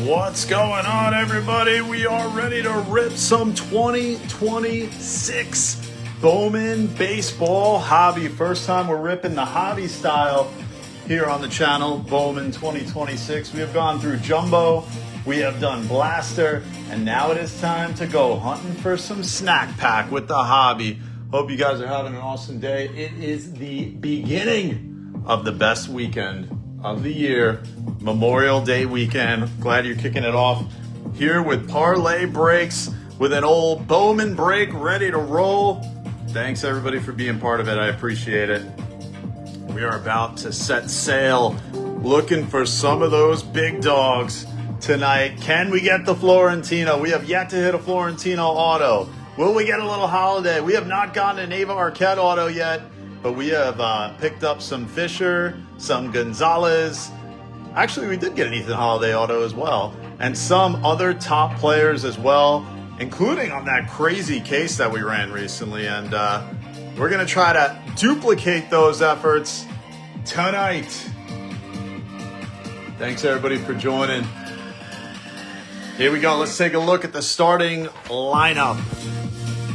What's going on, everybody? We are ready to rip some 2026 Bowman Baseball Hobby. First time we're ripping the hobby style here on the channel, Bowman 2026. We have gone through Jumbo, we have done Blaster, and now it is time to go hunting for some snack pack with the hobby. Hope you guys are having an awesome day. It is the beginning of the best weekend of the year, Memorial Day weekend. Glad you're kicking it off here with parlay breaks with an old Bowman break ready to roll. Thanks everybody for being part of it. I appreciate it. We are about to set sail, looking for some of those big dogs tonight. Can we get the Florentino? We have yet to hit a Florentino auto. Will we get a little holiday? We have not gotten an Ava Arquette auto yet, but we have picked up some Fisher, some Gonzalez. Actually, we did get an Ethan Holiday auto as well, and some other top players as well, including on that crazy case that we ran recently. And we're going to try to duplicate those efforts tonight. Thanks, everybody, for joining. Here we go. Let's take a look at the starting lineup.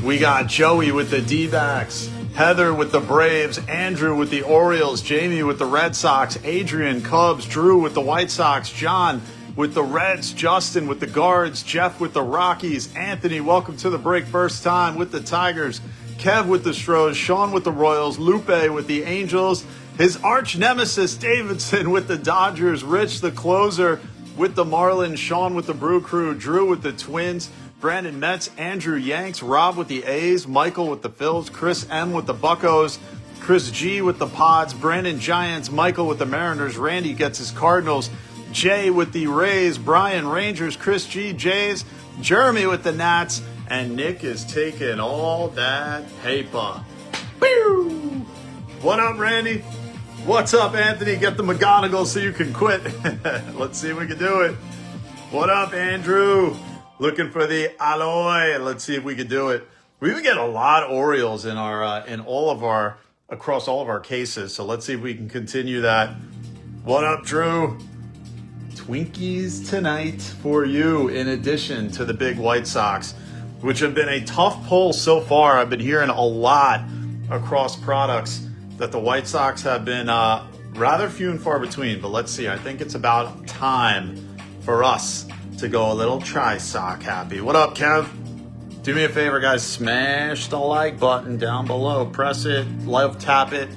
We got Joey with the D-backs, Heather with the Braves, Andrew with the Orioles, Jamie with the Red Sox, Adrian, Cubs, Drew with the White Sox, John with the Reds, Justin with the Guards, Jeff with the Rockies, Anthony, welcome to the break, first time, with the Tigers, Kev with the Stros, Sean with the Royals, Lupe with the Angels, his arch nemesis Davidson with the Dodgers, Rich the closer with the Marlins, Sean with the Brew Crew, Drew with the Twins, Brandon Metz, Andrew Yanks, Rob with the A's, Michael with the Phils, Chris M with the Buccos, Chris G with the Pods, Brandon Giants, Michael with the Mariners, Randy gets his Cardinals, Jay with the Rays, Brian Rangers, Chris G Jays, Jeremy with the Nats, and Nick is taking all that paper. Woo! What up, Randy? What's up, Anthony? Get the McGonagall so you can quit. Let's see if we can do it. What up, Andrew? Looking for the alloy. Let's see if we can do it. We would get a lot of Orioles in our across all of our cases. So let's see if we can continue that. What up, Drew? Twinkies tonight for you, in addition to the big White Sox, which have been a tough pull so far. I've been hearing a lot across products that the White Sox have been rather few and far between. But let's see. I think it's about time for us to go a little tri-sock happy. What up, Kev? Do me a favor, guys. Smash the like button down below. Press it, love tap it,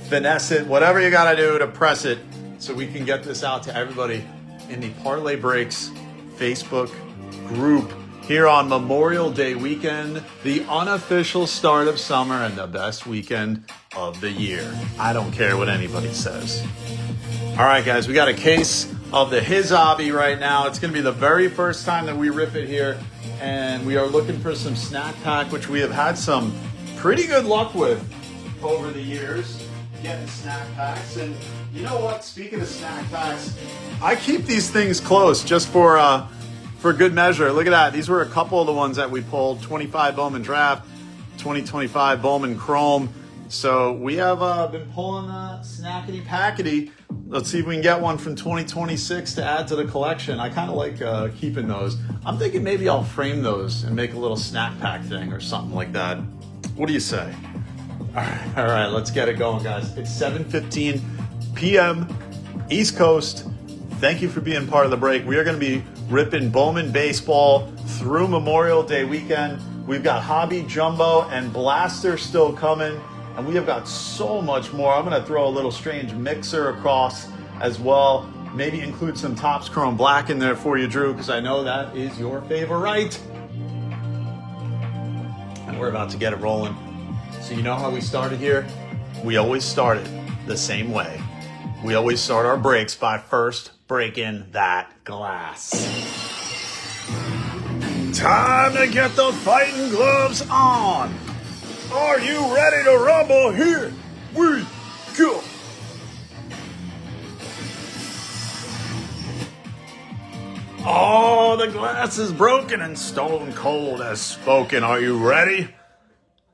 finesse it, whatever you got to do to press it so we can get this out to everybody in the Parlay Breaks Facebook group here on Memorial Day weekend, the unofficial start of summer and the best weekend of the year. I don't care what anybody says. All right, guys, we got a case of the His Hobby right now. It's going to be the very first time that we rip it here, and we are looking for some snack pack, which we have had some pretty good luck with over the years, getting snack packs. And you know what? Speaking of snack packs, I keep these things close just for good measure. Look at that. These were a couple of the ones that we pulled. 25 Bowman Draft, 2025 Bowman Chrome. So we have been pulling snackety packety. Let's see if we can get one from 2026 to add to the collection. I kind of like keeping those. I'm thinking maybe I'll frame those and make a little snack pack thing or something like that. What do you say? All right, let's get it going, guys. It's 7:15 p.m. East Coast. Thank you for being part of the break. We are going to be ripping Bowman Baseball through Memorial Day weekend. We've got Hobby, Jumbo, and Blaster still coming. And we have got so much more. I'm going to throw a little strange mixer across as well. Maybe include some Topps Chrome Black in there for you, Drew, because I know that is your favorite. And we're about to get it rolling. So you know how we started here? We always start it the same way. We always start our breaks by first breaking that glass. Time to get the fighting gloves on. Are you ready to rumble? Here we go. Oh, the glass is broken and Stone Cold has spoken. Are you ready?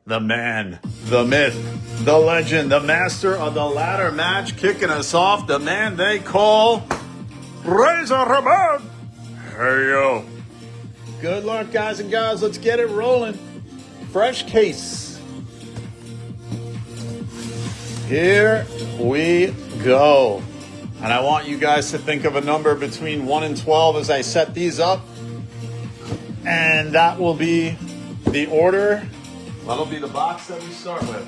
The man, the myth, the legend, the master of the ladder match, kicking us off, the man they call Razor Ramon. Hey, yo. Good luck, guys and gals. Let's get it rolling. Fresh case. Here we go. And I want you guys to think of a number between 1 and 12 as I set these up. And that will be the order. That'll be the box that we start with.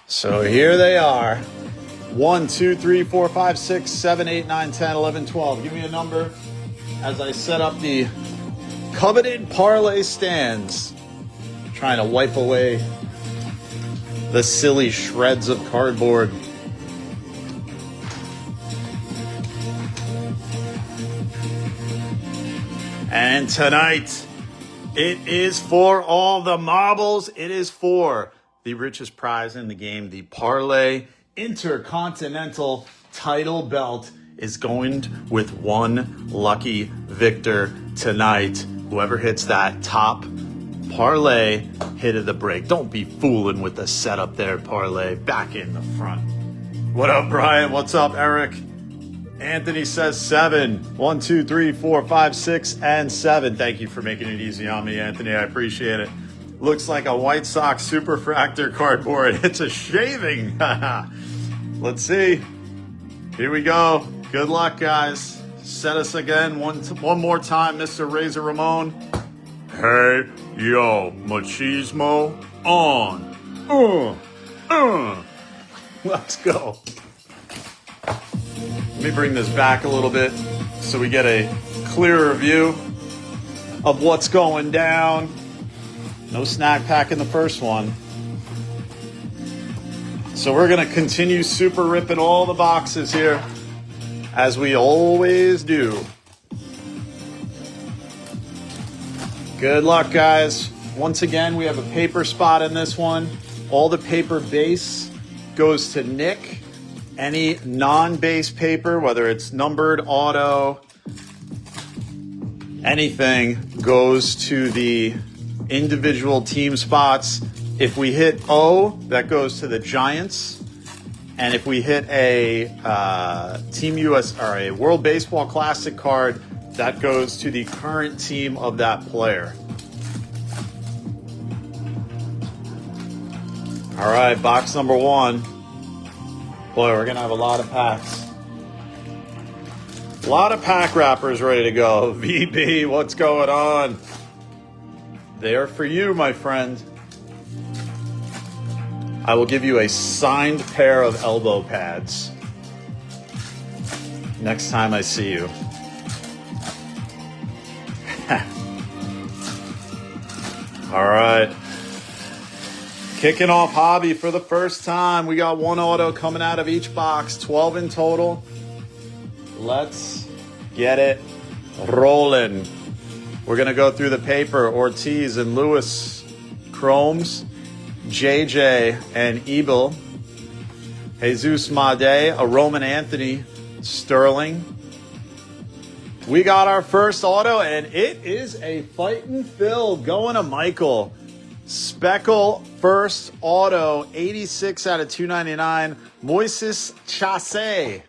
So here they are. 1, 2, 3, 4, 5, 6, 7, 8, 9, 10, 11, 12. Give me a number as I set up the coveted parlay stands. Trying to wipe away the silly shreds of cardboard. And tonight, it is for all the marbles. It is for the richest prize in the game. The Parlay Intercontinental title belt is going with one lucky victor tonight. Whoever hits that top parlay hit of the break. Don't be fooling with the setup there, parlay. Back in the front. What up, Brian? What's up, Eric? Anthony says 7. 1, 2, 3, 4, 5, 6, and 7. Thank you for making it easy on me, Anthony. I appreciate it. Looks like a White Sox Superfractor cardboard. It's a shaving. Let's see. Here we go. Good luck, guys. Set us again one more time, Mr. Razor Ramon. Hey, yo, machismo on. Let's go. Let me bring this back a little bit so we get a clearer view of what's going down. No snack pack in the first one. So we're going to continue super ripping all the boxes here, as we always do. Good luck, guys. Once again, we have a paper spot in this one. All the paper base goes to Nick. Any non-base paper, whether it's numbered, auto, anything, goes to the individual team spots. If we hit O, that goes to the Giants. And if we hit a Team US or a World Baseball Classic card, that goes to the current team of that player. All right, box number 1. Boy, we're going to have a lot of packs. A lot of pack wrappers ready to go. VB, what's going on? They are for you, my friend. I will give you a signed pair of elbow pads next time I see you. All right. Kicking off hobby for the first time. We got one auto coming out of each box, 12 in total. Let's get it rolling. We're going to go through the paper. Ortiz and Lewis, Chromes, JJ and Ebel, Jesus Made, a Roman Anthony, Sterling. We got our first auto, and it is a fightin' Phil going to Michael. Speckle first auto, 86 out of 299. Moises Chasse.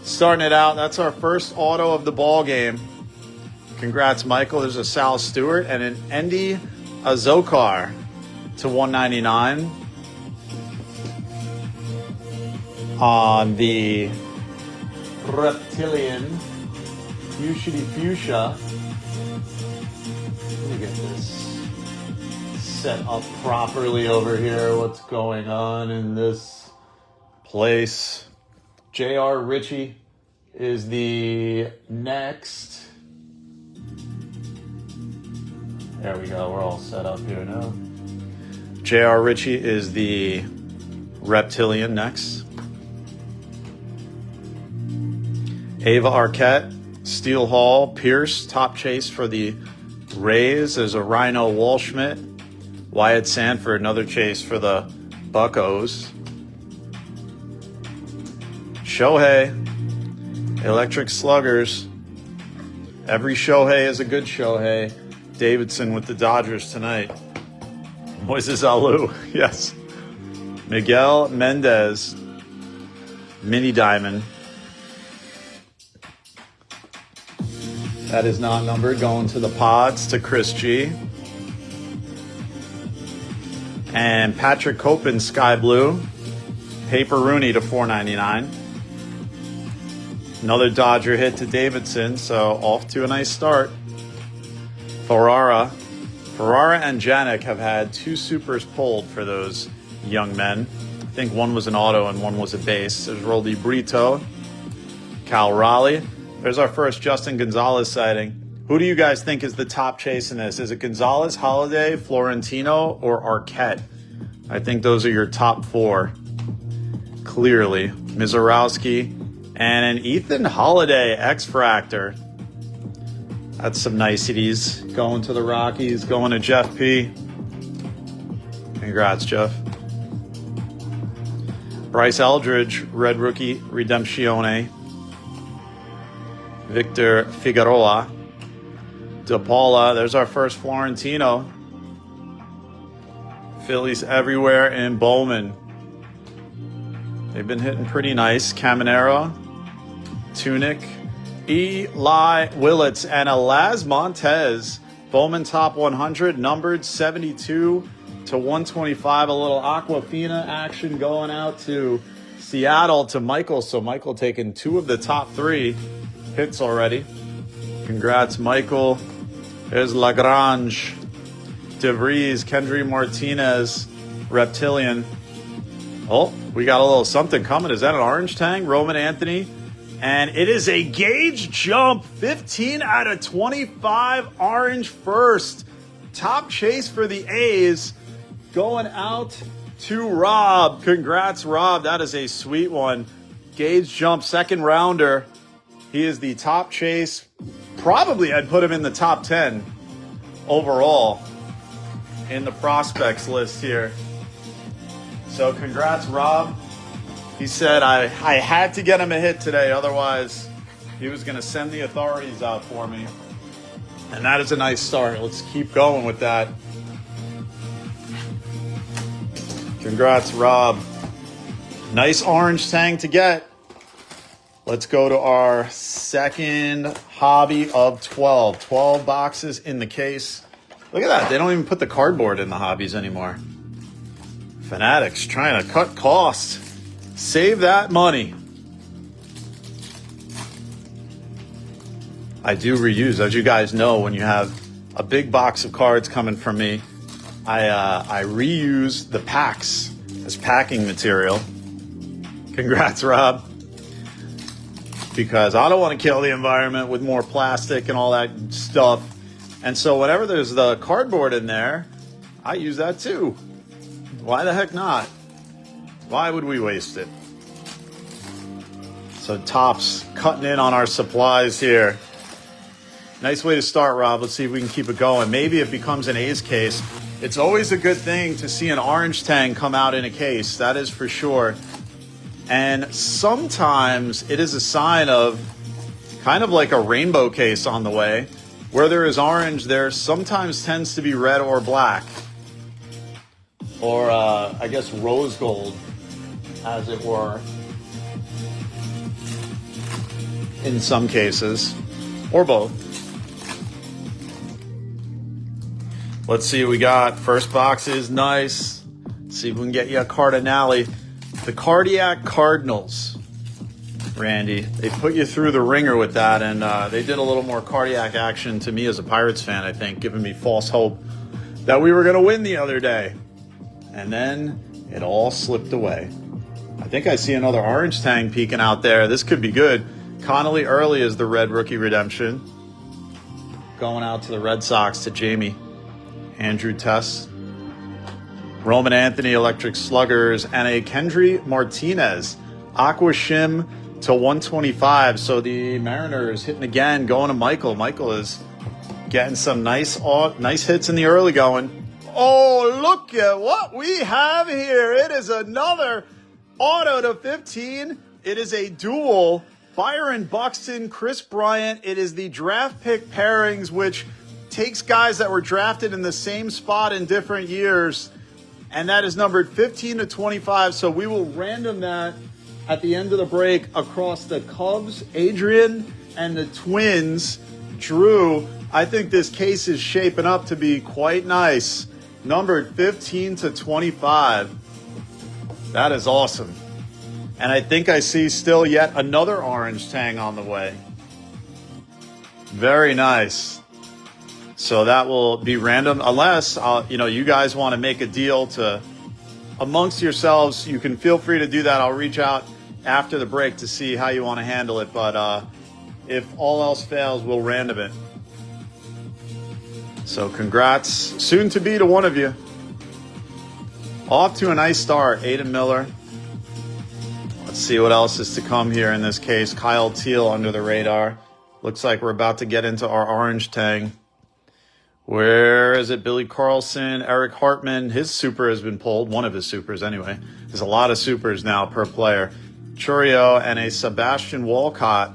Starting it out, that's our first auto of the ball game. Congrats, Michael. There's a Sal Stewart and an Endy Azokar to 199 on the Reptilian Fuchsia. Let me get this set up properly over here. What's going on in this place? J.R. Ritchie is the next. There we go. We're all set up here now. J.R. Ritchie is the Reptilian next. Ava Arquette, Steele Hall, Pierce, top chase for the Rays. There's a Rhino Walschmidt. Wyatt Sanford, another chase for the Buccos. Shohei, Electric Sluggers. Every Shohei is a good Shohei. Davidson with the Dodgers tonight. Moises Alou, yes. Miguel Mendez, Mini Diamond. That is not numbered. Going to the pods to Chris G. And Patrick Copen, Sky Blue. Paper Rooney to $4.99. Another Dodger hit to Davidson, so off to a nice start. Ferrara and Janik have had 2 supers pulled for those young men. I think one was an auto and one was a base. There's Roldy Brito, Cal Raleigh. There's our first Justin Gonzalez sighting. Who do you guys think is the top chase in this? Is it Gonzalez, Holiday, Florentino, or Arquette? I think those are your top 4. Clearly. Mizorowski and an Ethan Holiday X-Fractor. That's some niceties. Going to the Rockies, going to Jeff P. Congrats, Jeff. Bryce Eldridge, Red Rookie Redemptione. Victor Figueroa. DePaula, there's our first Florentino. Phillies everywhere in Bowman. They've been hitting pretty nice. Caminero, Tunic, Eli Willits, and Elaz Montez. Bowman top 100, numbered 72 to 125. A little Aquafina action going out to Seattle to Michael. So Michael taking 2 of the top 3 hits already. Congrats, Michael. There's Lagrange, DeVries, Kendry Martinez, Reptilian. Oh, we got a little something coming. Is that an orange tang? Roman Anthony. And it is a gauge jump. 15 out of 25 orange first. Top chase for the A's. Going out to Rob. Congrats, Rob. That is a sweet one. Gauge jump, second rounder. He is the top chase. Probably I'd put him in the top 10 overall in the prospects list here. So congrats, Rob. He said I had to get him a hit today, otherwise he was going to send the authorities out for me. And that is a nice start. Let's keep going with that. Congrats, Rob. Nice orange tang to get. Let's go to our second hobby of 12. 12 boxes in the case. Look at that. They don't even put the cardboard in the hobbies anymore. Fanatics trying to cut costs. Save that money. I do reuse. As you guys know, when you have a big box of cards coming from me, I reuse the packs as packing material. Congrats, Rob. Because I don't want to kill the environment with more plastic and all that stuff. And so whenever there's the cardboard in there, I use that too. Why the heck not? Why would we waste it? So Topps cutting in on our supplies here. Nice way to start, Rob. Let's see if we can keep it going. Maybe it becomes an A's case. It's always a good thing to see an orange tang come out in a case. That is for sure. And sometimes it is a sign of kind of like a rainbow case on the way. Where there is orange, there sometimes tends to be red or black. Or, I guess, rose gold, as it were. In some cases. Or both. Let's see what we got. First box is nice. Let's see if we can get you a Cardinale. The Cardiac Cardinals, Randy. They put you through the ringer with that, and they did a little more cardiac action to me as a Pirates fan, I think, giving me false hope that we were going to win the other day. And then it all slipped away. I think I see another orange tang peeking out there. This could be good. Connolly Early is the red rookie redemption. Going out to the Red Sox to Jamie. Andrew Tess. Roman Anthony, Electric Sluggers, and a Kendry Martinez. Aqua Shim to 125. So the Mariners hitting again, going to Michael. Michael is getting some nice hits in the early going. Oh, look at what we have here. It is another auto to 15. It is a duel. Byron Buxton, Chris Bryant. It is the draft pick pairings, which takes guys that were drafted in the same spot in different years. And that is numbered 15 to 25. So we will random that at the end of the break across the Cubs, Adrian, and the Twins. Drew, I think this case is shaping up to be quite nice. Numbered 15 to 25. That is awesome. And I think I see still yet another orange tang on the way. Very nice. So that will be random unless, you guys want to make a deal to amongst yourselves. You can feel free to do that. I'll reach out after the break to see how you want to handle it. But if all else fails, we'll random it. So congrats, soon to be, to one of you. Off to a nice start, Aiden Miller. Let's see what else is to come here in this case. Kyle Teal under the radar. Looks like we're about to get into our orange tang. Where is it? Billy Carlson, Eric Hartman. His super has been pulled. One of his supers anyway. There's a lot of supers now per player. Churio and a Sebastian Walcott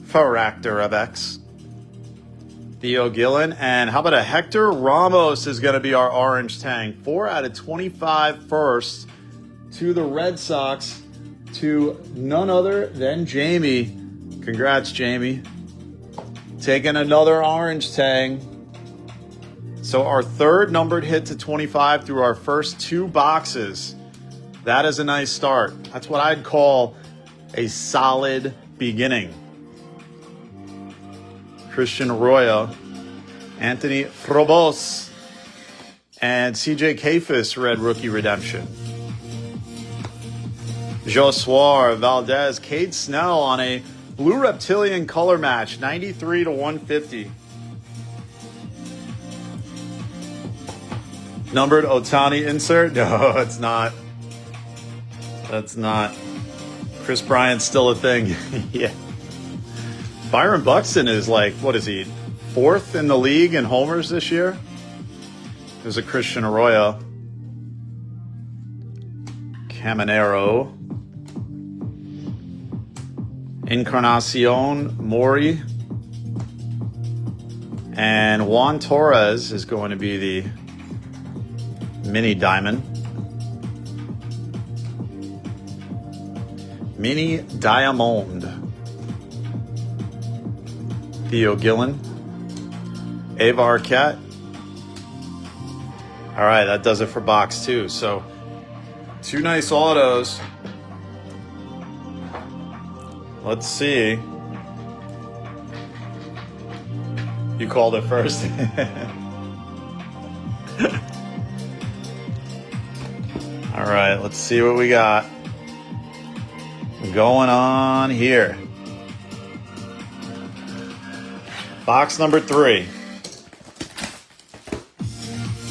Fractor of X. Theo Gillen. And how about a Hector Ramos is going to be our orange tang. 4 out of 25 first to the Red Sox, to none other than Jamie. Congrats, Jamie. Taking another orange tang. So our third numbered hit to 25 through our first 2 boxes. That is a nice start. That's what I'd call a solid beginning. Christian Arroyo, Anthony Frobos, and CJ Kafis, red rookie redemption. Josuar Valdez, Cade Snell on a blue reptilian color match, 93 to 150. Numbered Otani insert? No, it's not. That's not. Chris Bryant's still a thing. Yeah. Byron Buxton is like, what is he? 4th in the league in homers this year? There's a Christian Arroyo. Caminero. Encarnacion Mori. And Juan Torres is going to be the mini diamond. Mini diamond. Theo Gillen. Ava Arquette. All right, that does it for box 2. So 2 nice autos. Let's see. You called it first. All right, let's see what we got going on here. Box number 3.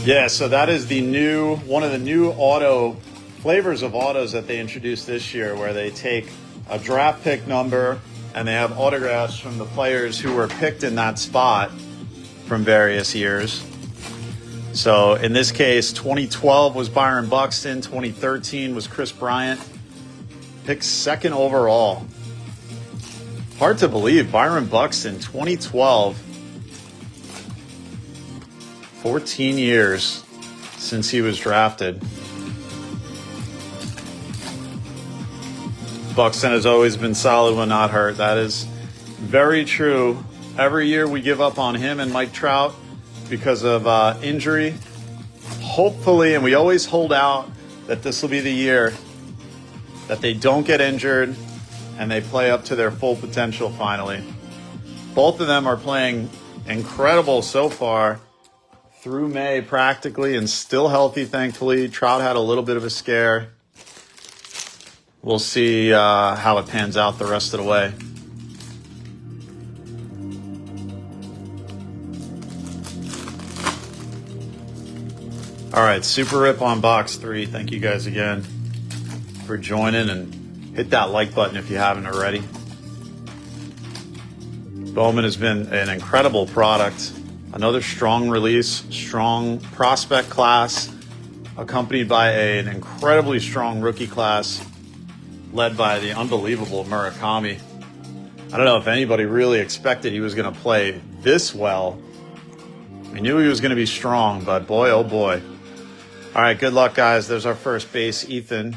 Yeah, so that is the one of the new auto flavors of autos that they introduced this year, where they take a draft pick number and they have autographs from the players who were picked in that spot from various years. So in this case, 2012 was Byron Buxton, 2013 was Chris Bryant, picked 2nd overall. Hard to believe, Byron Buxton, 2012, 14 years since he was drafted. Buxton has always been solid when not hurt. That is very true. Every year we give up on him and Mike Trout because of injury. Hopefully, and we always hold out that this will be the year that they don't get injured and they play up to their full potential finally. Both of them are playing incredible so far through May practically, and still healthy, thankfully. Trout had a little bit of a scare. We'll see how it pans out the rest of the way. All right, super rip on box 3. Thank you guys again for joining, and hit that like button if you haven't already. Bowman has been an incredible product. Another strong release, strong prospect class, accompanied by an incredibly strong rookie class, led by the unbelievable Murakami. I don't know if anybody really expected he was going to play this well. We knew he was going to be strong, but boy, oh boy. All right, good luck, guys. There's our first base, Ethan.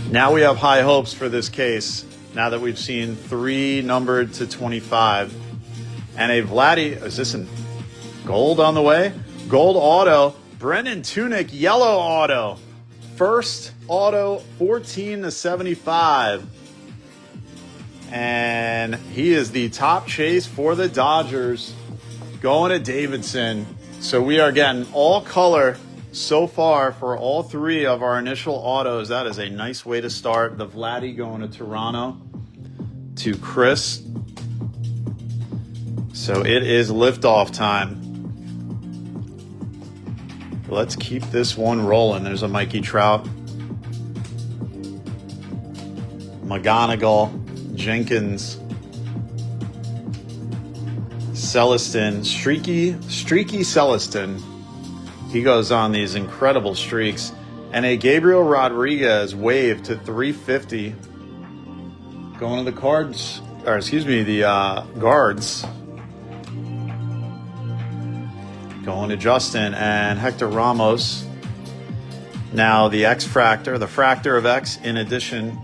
Now we have high hopes for this case. now that we've seen 3 numbered to 25. And a Vladdy, is this in gold on the way? Gold auto. Brennan Tunick, yellow auto. First auto, 14 to 75. And he is the top chase for the Dodgers, going to Davidson. So we are getting all color so far for all 3 of our initial autos. That is a nice way to start. The Vladdy going to Toronto to Chris. So it is liftoff time. Let's keep this one rolling. There's a Mikey Trout. McGonigal. Jenkins, Celestin, streaky Celestin. He goes on these incredible streaks. And a Gabriel Rodriguez wave to 350. Going to the Cards, or excuse me, the Guards. Going to Justin and Hector Ramos. Now the X Fractor, the Fractor of X in addition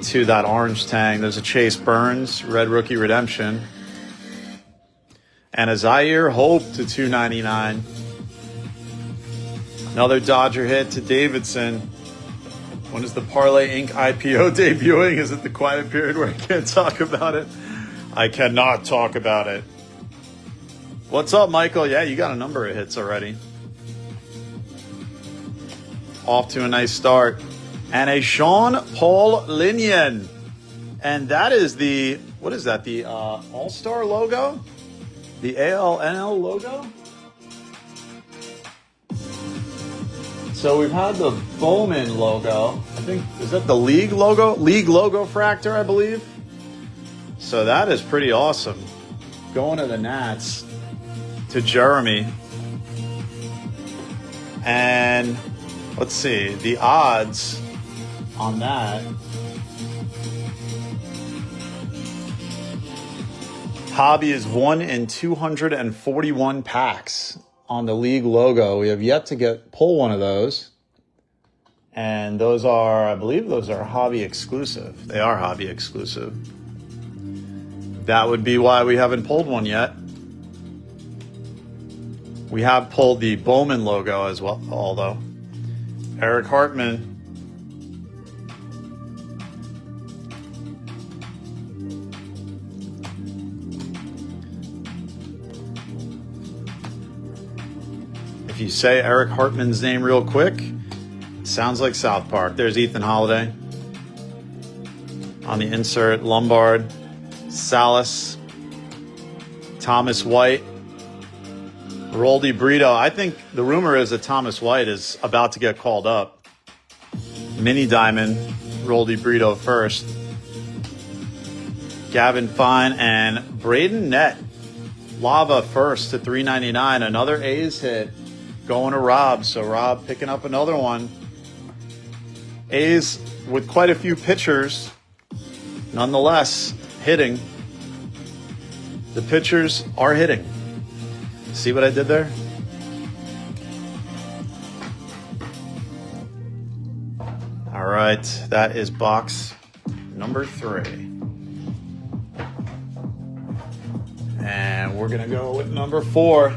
to that orange tang. There's a Chase Burns, Red Rookie Redemption. And a Zaire Hope to 299. Another Dodger hit to Davidson. When is the Parlay Inc. IPO debuting? Is it the quiet period where I can't talk about it? I cannot talk about it. What's up, Michael? Yeah, you got a number of hits already. Off to a nice start. And a Sean Paul Linian. And that is the, what is that? The All-Star logo? The ALNL logo? So we've had the Bowman logo. I think, is that the League logo? League logo Fractor, I believe. So that is pretty awesome. Going to the Nats, to Jeremy. And let's see, the odds on that. Hobby is 1 in 241 packs on the League logo. We have yet to pull one of those. And those are, I believe those are Hobby exclusive. They are Hobby exclusive. That would be why we haven't pulled one yet. We have pulled the Bowman logo as well, although. Eric Hartman. If you say Eric Hartman's name real quick, it sounds like South Park. There's Ethan Holiday. On the insert, Lombard, Salas, Thomas White, Roldy Brito. I think the rumor is that Thomas White is about to get called up. Mini Diamond, Roldy Brito first. Gavin Fine and Braden Nett. Lava first to $3.99. Another A's hit going to Rob. So Rob picking up another one. A's with quite a few pitchers. Nonetheless, hitting. The pitchers are hitting. See what I did there? All right, that is box number 3. And we're going to go with number 4.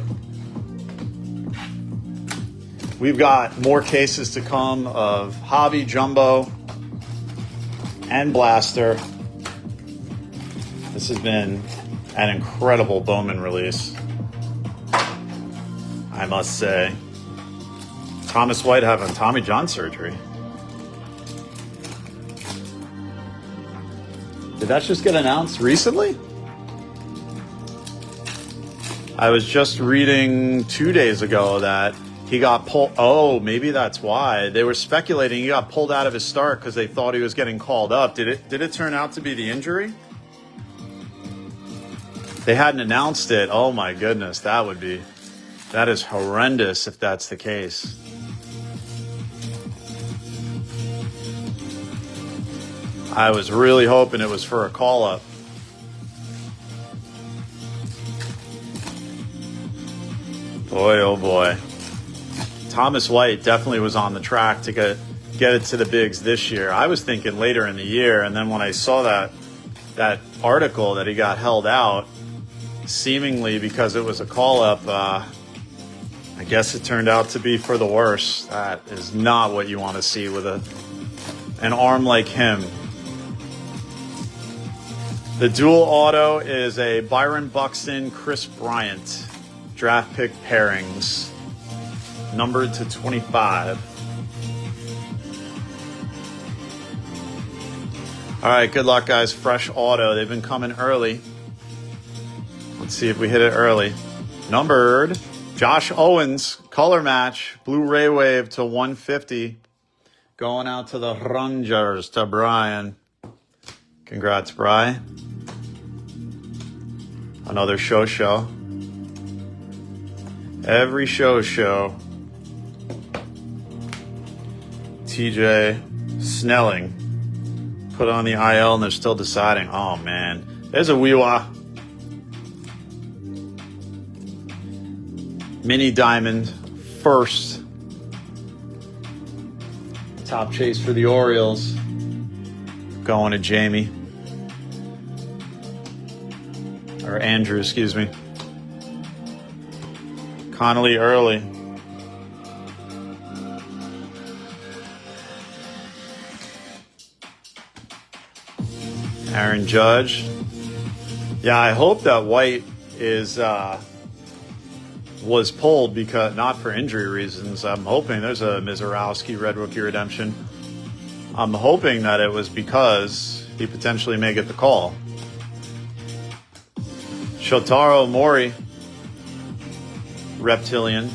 We've got more cases to come of Hobby, Jumbo, and Blaster. This has been an incredible Bowman release, I must say. Thomas White having Tommy John surgery. Did that just get announced recently? I was just reading 2 days ago that he got pulled. Oh, maybe that's why. They were speculating he got pulled out of his start because they thought he was getting called up. Did it turn out to be the injury? They hadn't announced it. Oh my goodness, that is horrendous if that's the case. I was really hoping it was for a call-up. Boy, oh boy. Thomas White definitely was on the track to get get it to the bigs this year. I was thinking later in the year, and then when I saw that article that he got held out, seemingly because it was a call-up, I guess it turned out to be for the worse. That is not what you want to see with an arm like him. The dual auto is a Byron Buxton, Chris Bryant draft pick pairings, numbered to 25. All right, good luck, guys. Fresh auto. They've been coming early. Let's see if we hit it early. Numbered, Josh Owens, color match, Blu-ray wave to 150. Going out to the Rangers, to Brian. Congrats, Bri. Another show. Every show. TJ Snelling put on the IL and they're still deciding. Oh, man. There's a Weewa. Mini Diamond first. Top chase for the Orioles. Going to Jamie. Or Andrew, excuse me. Connolly early. Aaron Judge. Yeah, I hope that White was pulled because not for injury reasons. I'm hoping there's a Mizorowski Red Rookie Redemption. I'm hoping that it was because he potentially may get the call. Shotaro Mori, Reptilian.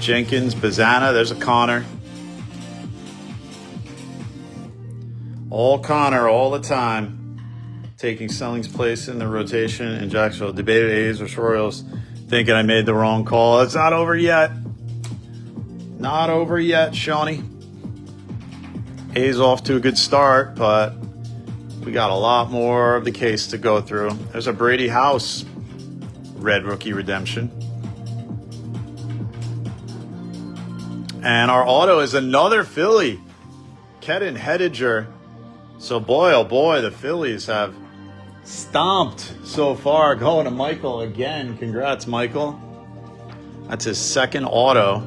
Jenkins, Bazana, there's a Connor. All Connor all the time. Taking Selling's place in the rotation in Jacksonville. Debated A's or Royals. Thinking I made the wrong call. It's not over yet. Not over yet, Shawnee. A's off to a good start, but we got a lot more of the case to go through. There's a Brady House Red Rookie Redemption. And our auto is another Philly. Kedon Hediger. So boy, oh boy, the Phillies have stomped so far. Going to Michael again. Congrats, Michael. That's his second auto.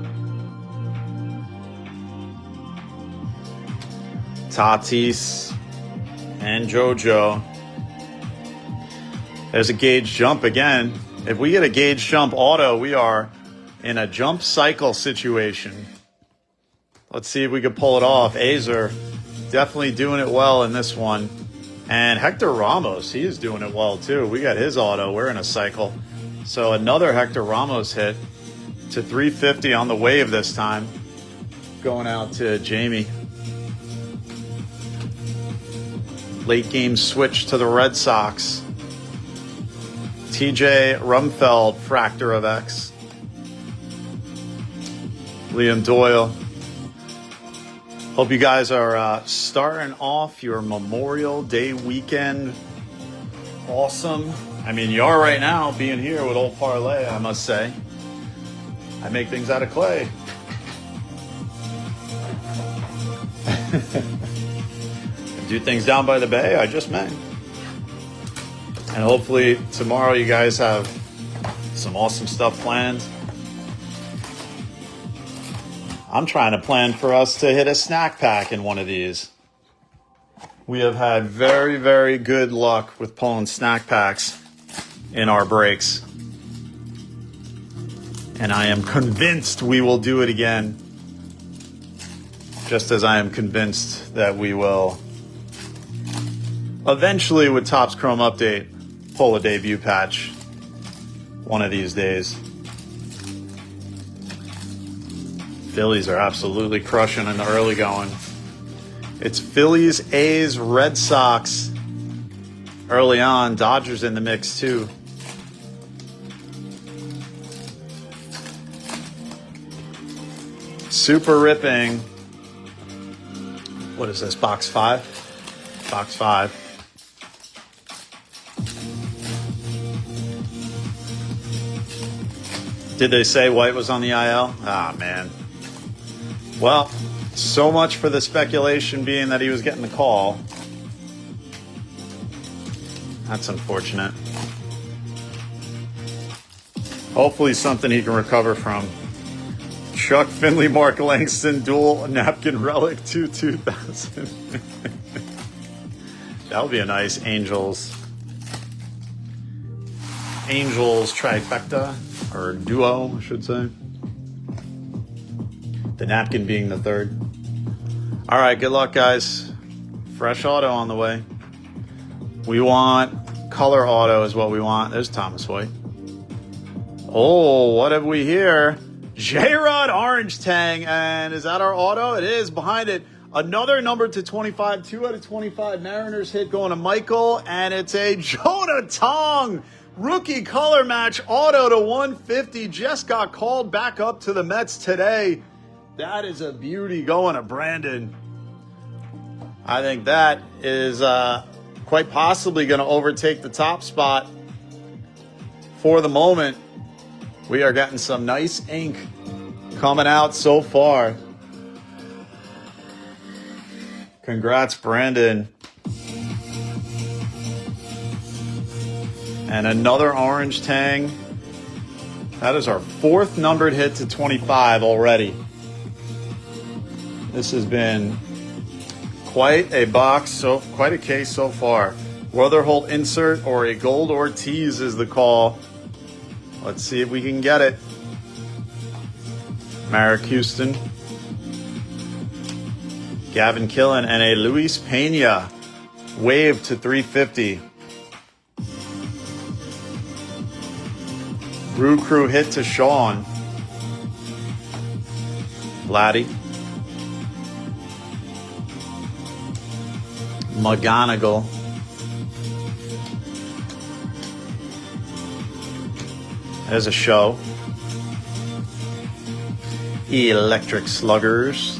Tatis and JoJo. There's a Gage jump again. If we get a Gage jump auto, we are in a jump cycle situation. Let's see if we can pull it off. A's are definitely doing it well in this one. And Hector Ramos, he is doing it well too. We got his auto. We're in a cycle. So another Hector Ramos hit to 350 on the wave this time. Going out to Jamie. Late game switch to the Red Sox. TJ Rumfeld, Fractor of X. Liam Doyle. Hope you guys are starting off your Memorial Day weekend awesome. I mean, you are right now being here with Old Parlay, I must say. I make things out of clay. Do things down by the bay, I just may. And hopefully tomorrow you guys have some awesome stuff planned. I'm trying to plan for us to hit a snack pack in one of these. We have had very, very good luck with pulling snack packs in our breaks. And I am convinced we will do it again. Just as I am convinced that we will eventually, with Topps Chrome Update, pull a debut patch one of these days. Phillies are absolutely crushing in the early going. It's Phillies, A's, Red Sox early on. Dodgers in the mix too. Super ripping. What is this, box 5? Box 5. Did they say White was on the IL? Ah, man. Well, so much for the speculation being that he was getting the call. That's unfortunate. Hopefully something he can recover from. Chuck Finley, Mark Langston, dual napkin relic 2000. That'll be a nice Angels trifecta, or duo, I should say. The napkin being the third. All right, good luck, guys. Fresh auto on the way. We want color auto is what we want. There's Thomas White. Oh, what have we here? J-Rod Orange Tang. And is that our auto? It is. Behind it, another number to 25. 2 out of 25 Mariners hit going to Michael. And it's a Jonah Tong rookie color match auto to 150. Just got called back up to the Mets today. That is a beauty going to Brandon. I think that is quite possibly going to overtake the top spot for the moment. We are getting some nice ink coming out so far. Congrats, Brandon. And another Orange Tang. That is our 4th numbered hit to 25 already. This has been quite a box, quite a case so far. Weatherholt insert or a Gold Ortiz is the call. Let's see if we can get it. Marek Houston, Gavin Killen, and a Luis Pena wave to 350. Brew Crew hit to Sean. Vladdy. McGonigal. There's a show. Electric Sluggers.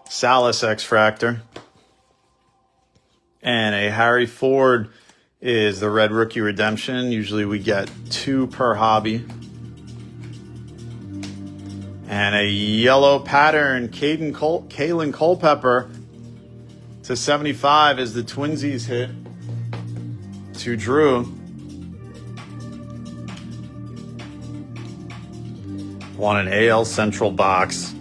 Salas X-Fractor. And a Harry Ford is the Red Rookie Redemption. Usually we get 2 per hobby. And a yellow pattern, Kalen Culpepper to 75 is the Twinsies hit to Drew. Want an AL Central box.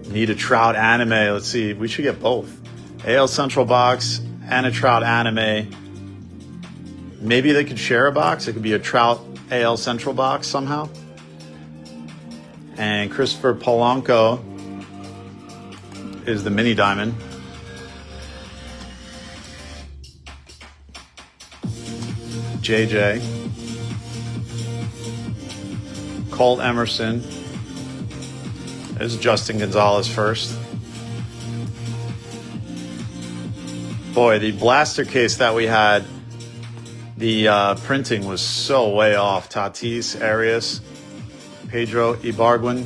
Need a Trout anime. Let's see, we should get both. AL Central box and a Trout anime. Maybe they could share a box. It could be a Trout AL Central box somehow. And Christopher Polanco is the mini diamond. JJ. Colt Emerson. There's Justin Gonzalez first. Boy, the blaster case that we had, the printing was so way off. Tatis, Arias, Pedro Ibargüen.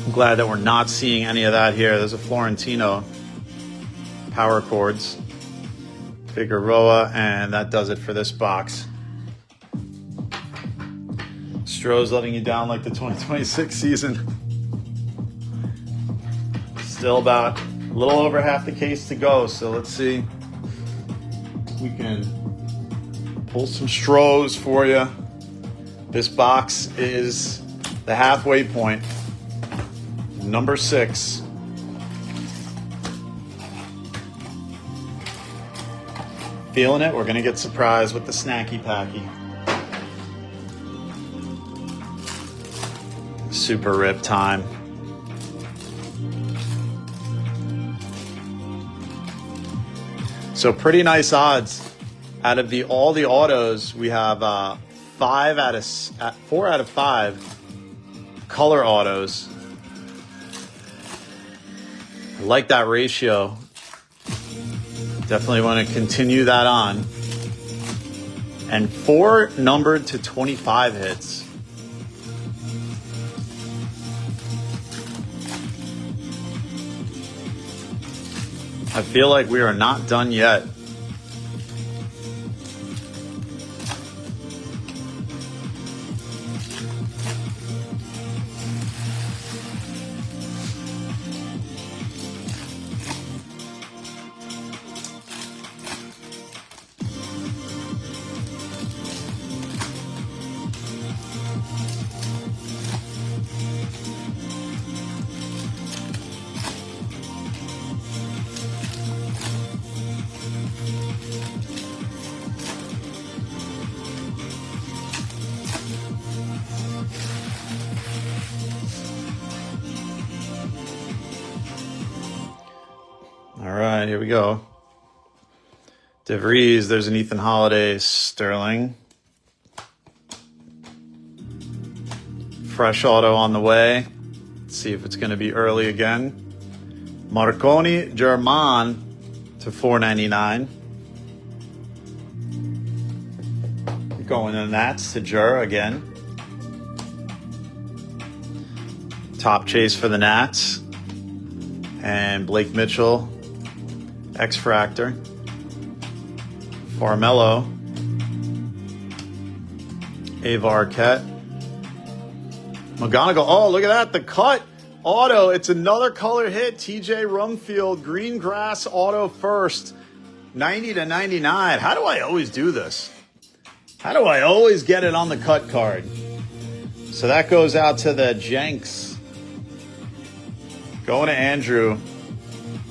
I'm glad that we're not seeing any of that here. There's a Florentino power chords. Figueroa, and that does it for this box. Stroh's letting you down like the 2026 season. Still about a little over half the case to go, so let's see if we can pull some Strohs for you. This box is the halfway point. Number 6. Feeling it? We're going to get surprised with the snacky packy. Super rip time. So pretty nice odds. Out of all the autos, we have 4 out of 5 color autos. I like that ratio. Definitely want to continue that on. And 4 numbered to 25 hits. I feel like we are not done yet. right, here we go. DeVries, there's an Ethan Holiday Sterling. Fresh auto on the way. Let's see if it's going to be early again. Marconi German to $4.99. Going in Nats to Jur again. Top chase for the Nats. And Blake Mitchell, X-Fractor. Farmello. Avar Ket. McGonigal. Oh, look at that. The cut auto. It's another color hit. TJ Rumfield. Green grass auto first. 90 to 99. How do I always do this? How do I always get it on the cut card? So that goes out to the Jenks. Going to Andrew.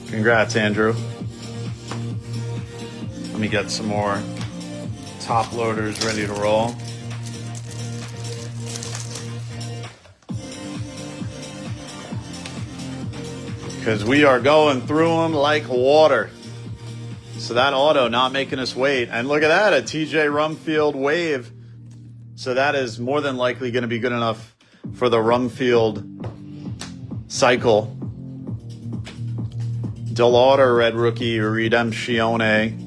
Congrats, Andrew. Let me get some more top loaders ready to roll. Because we are going through them like water. So that auto not making us wait. And look at that, a TJ Rumfield wave. So that is more than likely going to be good enough for the Rumfield cycle. Delauder, red rookie, Redemptione.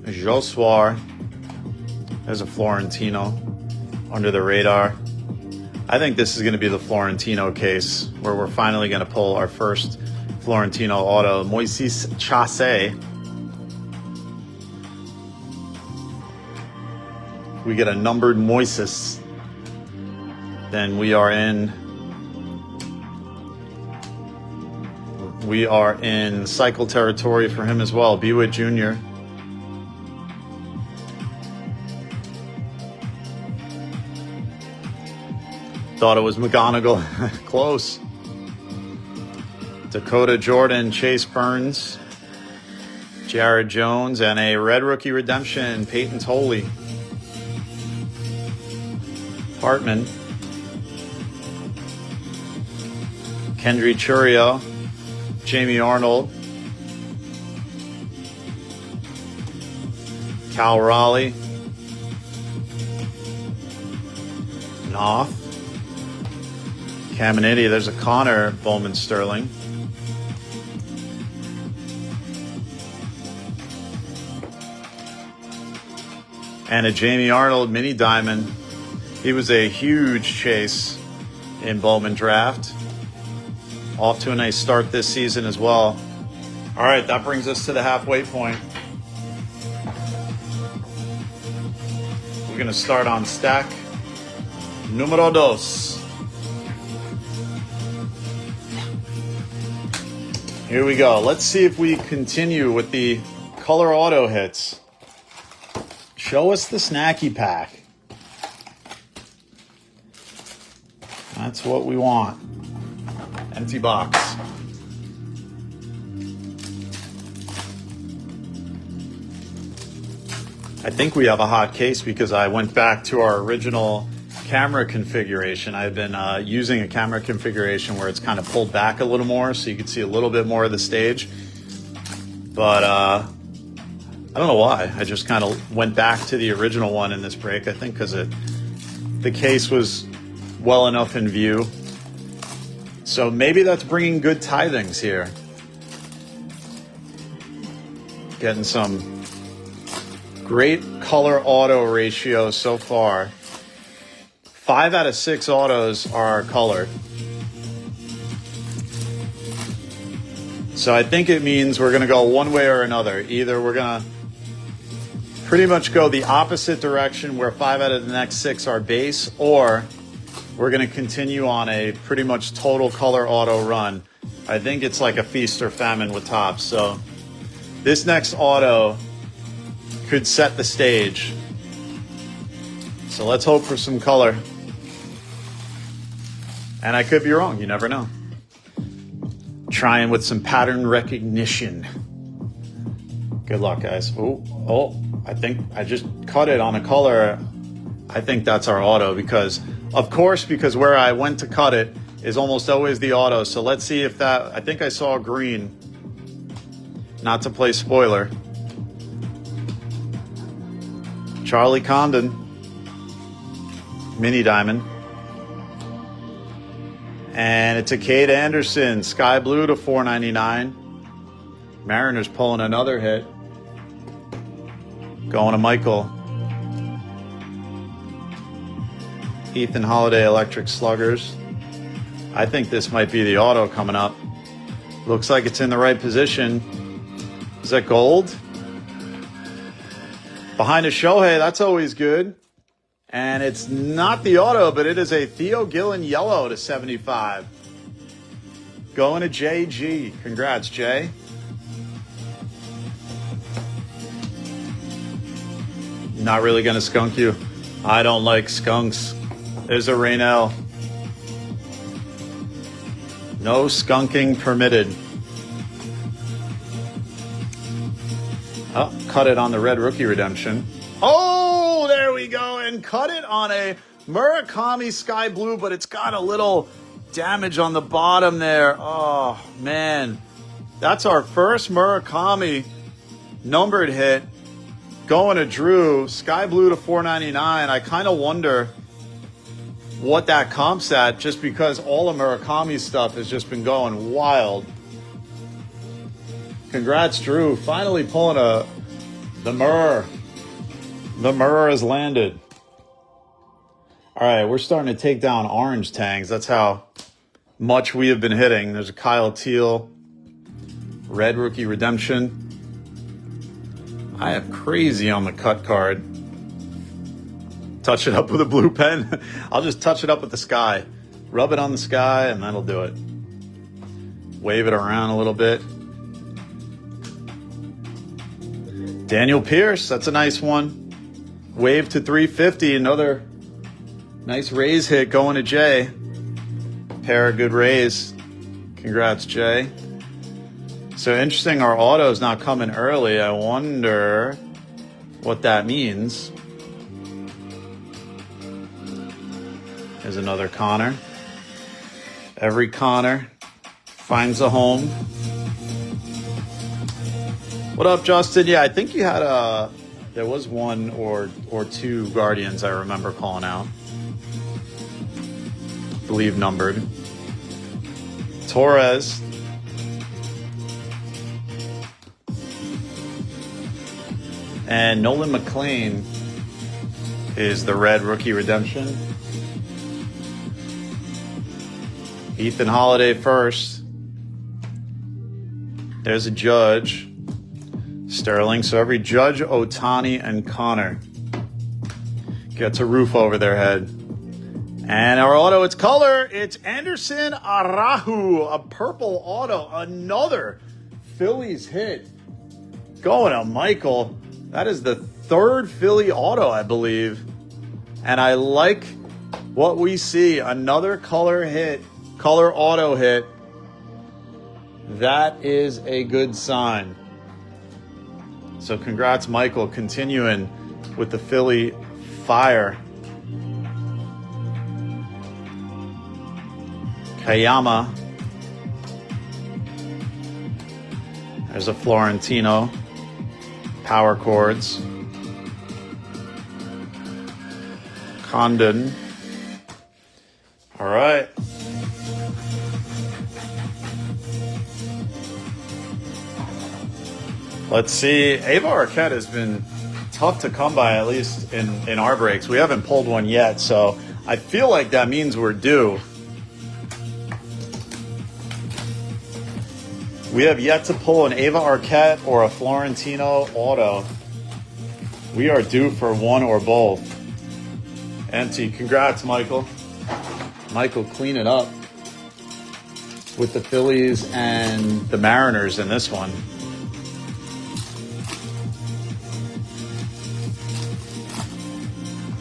Joswar. There's a Florentino under the radar. I think this is going to be the Florentino case where we're finally going to pull our first Florentino auto. Moises Chasse. We get a numbered Moises. Then we are in cycle territory for him as well. Bewitt Jr. Thought it was McGonigal. Close. Dakota Jordan, Chase Burns, Jared Jones, and a red rookie redemption, Peyton Tolley. Hartman. Kendry Churio, Jamie Arnold, Cal Raleigh, Knopf, Caminiti. There's a Connor Bowman Sterling. And a Jamie Arnold mini diamond. He was a huge chase in Bowman draft. Off to a nice start this season as well. All right, that brings us to the halfway point. We're going to start on stack numero dos. Here we go. Let's see if we continue with the color auto hits. Show us the snacky pack. That's what we want. Empty box. I think we have a hot case because I went back to our original camera configuration. I've been using a camera configuration where it's kind of pulled back a little more so you can see a little bit more of the stage. But I don't know why. I just kind of went back to the original one in this break, I think because the case was well enough in view. So maybe that's bringing good tithings here. Getting some great color auto ratio so far. 5 out of 6 autos are colored. So I think it means we're going to go one way or another. Either we're going to pretty much go the opposite direction where 5 out of the next 6 are base, or we're going to continue on a pretty much total color auto run. I think it's like a feast or famine with Topps. So this next auto could set the stage. So let's hope for some color. And I could be wrong. You never know. Trying with some pattern recognition. Good luck, guys. Oh, I think I just cut it on a color. I think that's our auto because where I went to cut it is almost always the auto. So let's see if that, I think I saw green. not to play spoiler. Charlie Condon, mini diamond. And it's a Cade Anderson, sky blue to $4.99. Mariners pulling another hit. Going to Michael. Ethan Holiday Electric Sluggers. I think this might be the auto coming up. Looks like it's in the right position. Is that gold? Behind a Shohei, that's always good. And it's not the auto, but it is a Theo Gillen yellow to 75. Going to JG. Congrats, Jay. Not really going to skunk you. I don't like skunks. There's a Raynell. No skunking permitted. Oh, cut it on the red rookie redemption. Oh, there we go. And cut it on a Murakami sky blue, but it's got a little damage on the bottom there. Oh, man. That's our first Murakami numbered hit. Going to Drew, sky blue to $4.99. I kind of wonder what that comps at, just because all of Murakami's stuff has just been going wild. Congrats, Drew. Finally pulling the Murr. The Murr has landed. All right, we're starting to take down orange tangs. That's how much we have been hitting. There's a Kyle Teal, red rookie redemption. I am crazy on the cut card. Touch it up with a blue pen. I'll just touch it up with the sky. Rub it on the sky, and that'll do it. Wave it around a little bit. Daniel Pierce, that's a nice one. Wave to 350, another nice Rays hit going to Jay. Pair of good Rays. Congrats, Jay. So interesting, our auto's not coming early. I wonder what that means. There's another Connor. Every Connor finds a home. What up, Justin? Yeah, I think you had there was one or two Guardians I remember calling out. I believe numbered. Torres. And Nolan McLean is the red rookie redemption. Ethan Holiday first. There's a Judge. Sterling. So every Judge, Ohtani, and Connor gets a roof over their head. And our auto, it's color. It's Anderson Arahu, a purple auto. Another Phillies hit. Going to Michael. That is the third Philly auto, I believe. And I like what we see. Another color hit. Color auto hit. That is a good sign. So congrats, Michael, continuing with the Philly fire. Kayama. There's a Florentino. Power chords. Condon. All right. Let's see. Ava Arquette has been tough to come by, at least in our breaks. We haven't pulled one yet, so I feel like that means we're due. We have yet to pull an Ava Arquette or a Florentino auto. We are due for one or both. Empty. Congrats, Michael. Michael, clean it up with the Phillies and the Mariners in this one.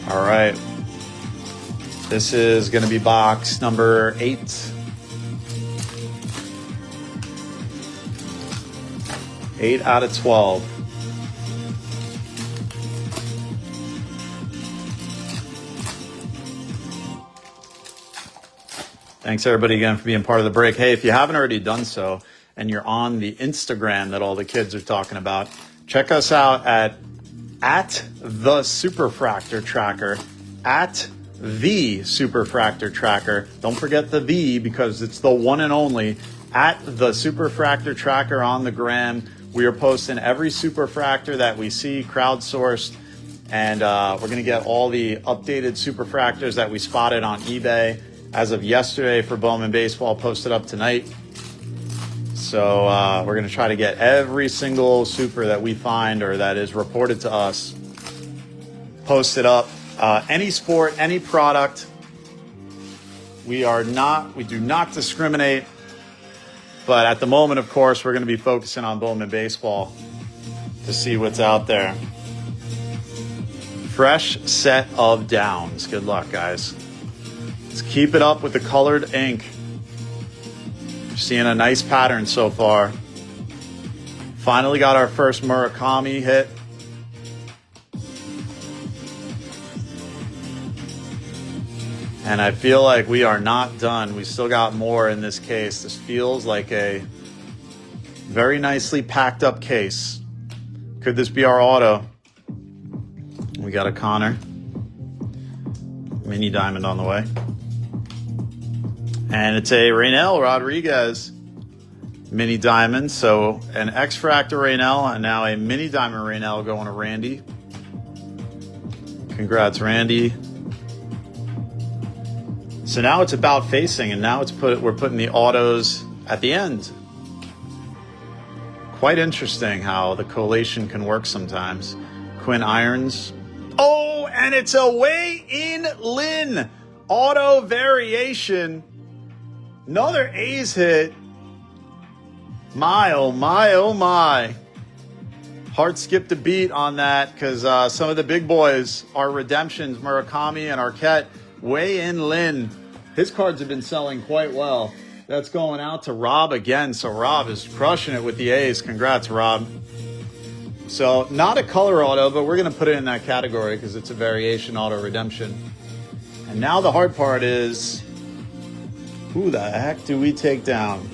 All right. This is going to be box number 8. Eight out of 12. Thanks, everybody, again, for being part of the break. Hey, if you haven't already done so, and you're on the Instagram that all the kids are talking about, check us out at the Superfractor Tracker, at the Superfractor Tracker. Don't forget the "the" because it's the one and only, at the Superfractor Tracker on the gram. We are posting every superfractor that we see crowdsourced, and we're going to get all the updated superfractors that we spotted on eBay as of yesterday for Bowman Baseball posted up tonight. So we're going to try to get every single super that we find or that is reported to us posted up. Any sport, any product, we do not discriminate. But at the moment, of course, we're going to be focusing on Bowman Baseball to see what's out there. Fresh set of downs. Good luck, guys. Let's keep it up with the colored ink. Seeing a nice pattern so far. Finally got our first Murakami hit. And I feel like we are not done. We still got more in this case. This feels like a very nicely packed up case. Could this be our auto? We got a Connor. Mini diamond on the way. And it's a Raynel Rodriguez mini diamond. So an X-Fractor Raynel and now a mini diamond Raynel going to Randy. Congrats, Randy. So now it's about facing, and now we're putting the autos at the end. Quite interesting how the collation can work sometimes. Quinn Irons. Oh, and it's a Wei-In Lin auto variation. Another A's hit. My, oh my, oh my. Heart skipped a beat on that because some of the big boys, our redemptions, Murakami and Arquette, Wei-In Lin, his cards have been selling quite well. That's going out to Rob again. So Rob is crushing it with the A's. Congrats, Rob. So not a color auto, but we're going to put it in that category because it's a variation auto redemption. And now the hard part is, who the heck do we take down?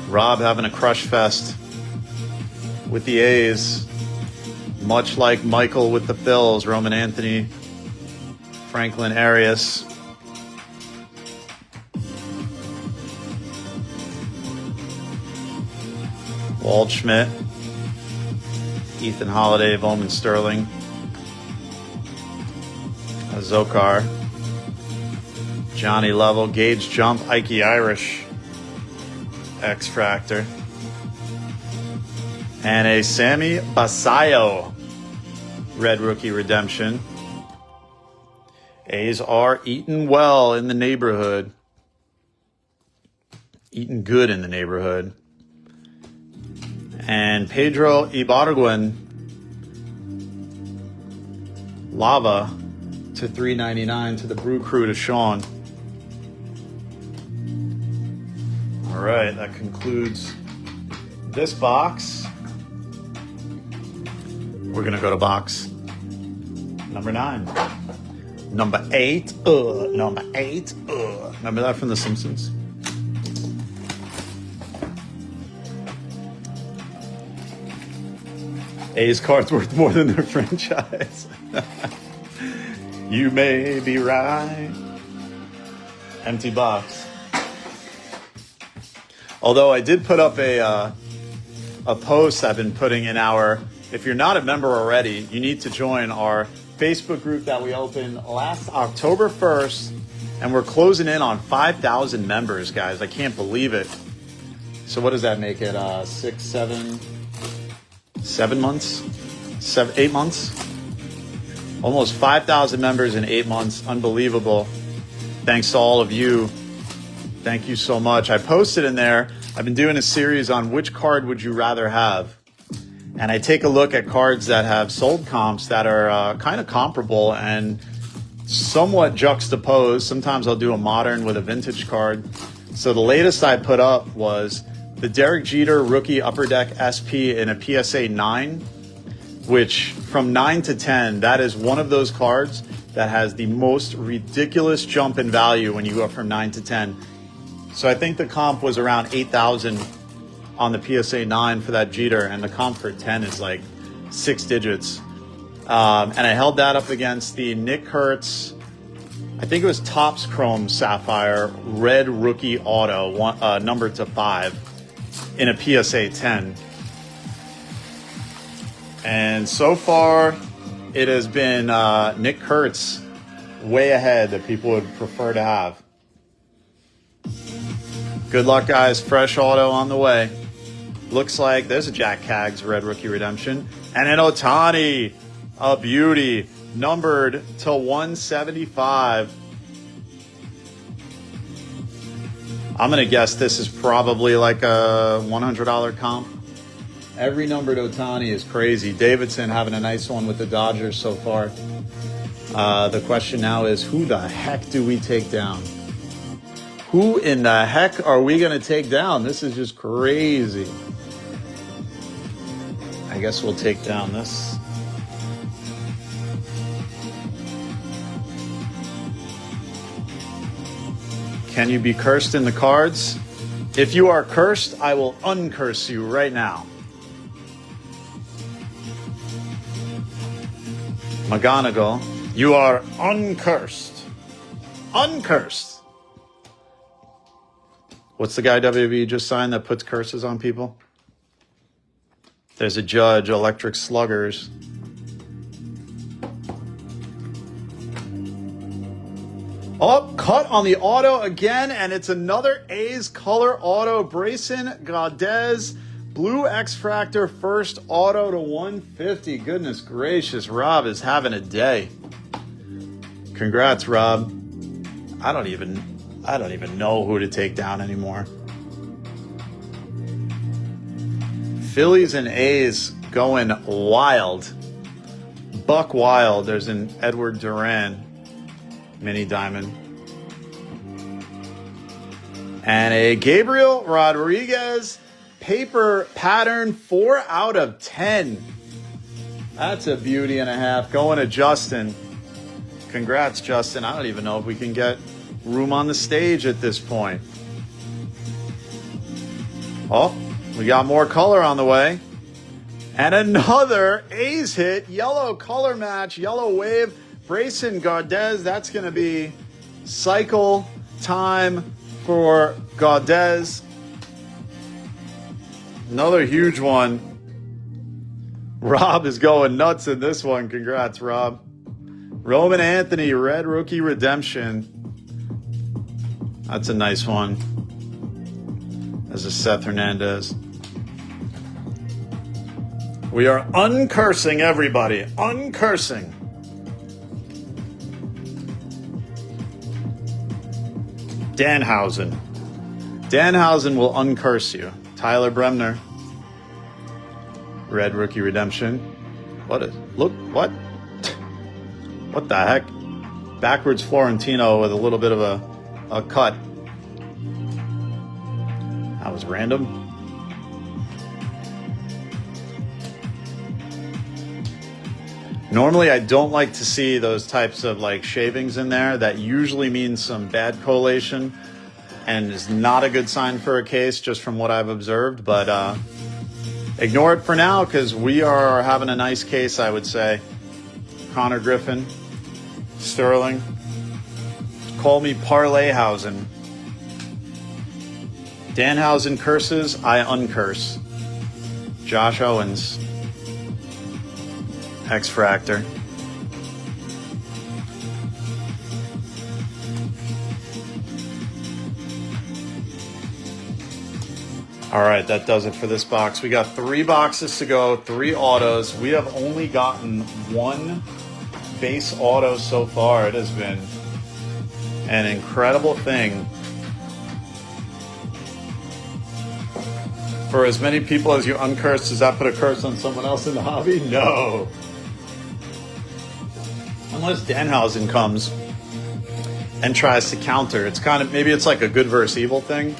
Rob having a crush fest with the A's, much like Michael with the Phils, Roman Anthony, Franklin Arias. Waldschmidt, Ethan Holiday, Bowman Sterling, Zokar, Johnny Level, Gage Jump, Ike Irish, X-Fractor. And a Sammy Basayo red rookie redemption. A's are eating well in the neighborhood. Eating good in the neighborhood. And Pedro Ibargüen Lava to $3.99 to the Brew Crew to Sean. All right, that concludes this box. We're going to go to box number 9. Number 8. Number 8. Remember that from The Simpsons? A's cards worth more than their franchise. You may be right. Empty box. Although I did put up a post I've been putting in our, if you're not a member already, you need to join our Facebook group that we opened last October 1st, and we're closing in on 5,000 members, guys. I can't believe it. So what does that make it? 7 months? 8 months? Almost 5,000 members in 8 months. Unbelievable. Thanks to all of you. Thank you so much. I posted in there, I've been doing a series on which card would you rather have. And I take a look at cards that have sold comps that are kind of comparable and somewhat juxtaposed. Sometimes I'll do a modern with a vintage card. So the latest I put up was the Derek Jeter rookie Upper Deck SP in a PSA 9, which from 9 to 10, that is one of those cards that has the most ridiculous jump in value when you go from 9 to 10. So I think the comp was around 8,000 on the PSA 9 for that Jeter, and the comp for 10 is like 6 digits. And I held that up against the Nick Kurtz, I think it was Topps Chrome Sapphire Red Rookie Auto, numbered to 5 in a PSA 10. And so far, it has been Nick Kurtz way ahead that people would prefer to have. Good luck, guys. Fresh auto on the way. Looks like there's a Jack Caggs Red Rookie Redemption. And an Ohtani, a beauty, numbered to 175. I'm going to guess this is probably like a $100 comp. Every numbered Ohtani is crazy. Davidson having a nice one with the Dodgers so far. The question now is, who the heck do we take down? Who in the heck are we going to take down? This is just crazy. I guess we'll take down this. Can you be cursed in the cards? If you are cursed, I will uncurse you right now. McGonagall, you are uncursed. Uncursed. What's the guy WWE just signed that puts curses on people? There's a Judge, Electric Sluggers. Oh, cut on the auto again, and it's another A's color auto. Brayson Gaudez, Blue X-Fractor, first auto to 150. Goodness gracious, Rob is having a day. Congrats, Rob. I don't even know who to take down anymore. Phillies and A's going wild. Buck wild. There's an Edward Duran mini diamond. And a Gabriel Rodriguez paper pattern, 4 out of 10. That's a beauty and a half. Going to Justin. Congrats, Justin. I don't even know if we can get room on the stage at this point. Oh, we got more color on the way. And another A's hit. Yellow color match. Yellow wave. Brayson Gaudez. That's going to be cycle time for Gaudez. Another huge one. Rob is going nuts in this one. Congrats, Rob. Roman Anthony, Red Rookie Redemption. That's a nice one. There's a Seth Hernandez. We are uncursing everybody. Uncursing. Danhausen. Danhausen will uncurse you. Tyler Bremner. Red Rookie Redemption. What? What the heck? Backwards Florentino with a little bit of a cut. That was random. Normally, I don't like to see those types of like shavings in there. That usually means some bad collation and is not a good sign for a case, just from what I've observed. But ignore it for now, because we are having a nice case, I would say. Connor Griffin, Sterling. Call me Parlayhausen. Danhausen curses, I uncurse. Josh Owens. X-Fractor. All right, that does it for this box. We got 3 boxes to go, 3 autos. We have only gotten 1 base auto so far. It has been an incredible thing. For as many people as you uncurse, does that put a curse on someone else in the hobby? No. Unless Danhausen comes and tries to counter. It's kind of, maybe it's like a good versus evil thing.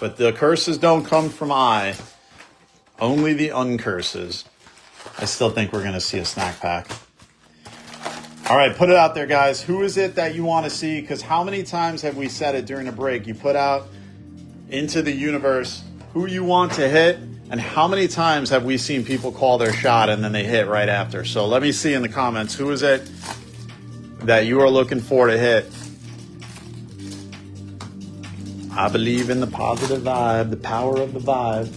But the curses don't come from I. Only the uncurses. I still think we're going to see a snack pack. All right, put it out there, guys. Who is it that you want to see? Because how many times have we said it during the break? You put out into the universe who you want to hit, and how many times have we seen people call their shot and then they hit right after? So let me see in the comments, who is it that you are looking for to hit? I believe in the positive vibe, the power of the vibe.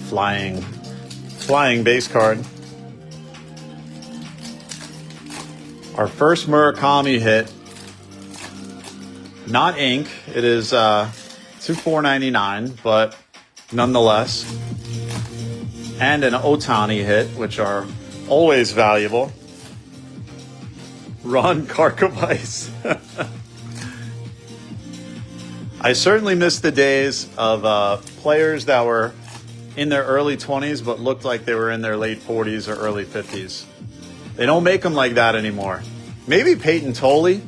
Flying base card. Our first Murakami hit. Not ink. It is $4.99, but nonetheless. And an Otani hit, which are always valuable. Ron Karkovice. I certainly miss the days of players that were in their early 20s but looked like they were in their late 40s or early 50s. They don't make them like that anymore. Maybe Peyton Tolley.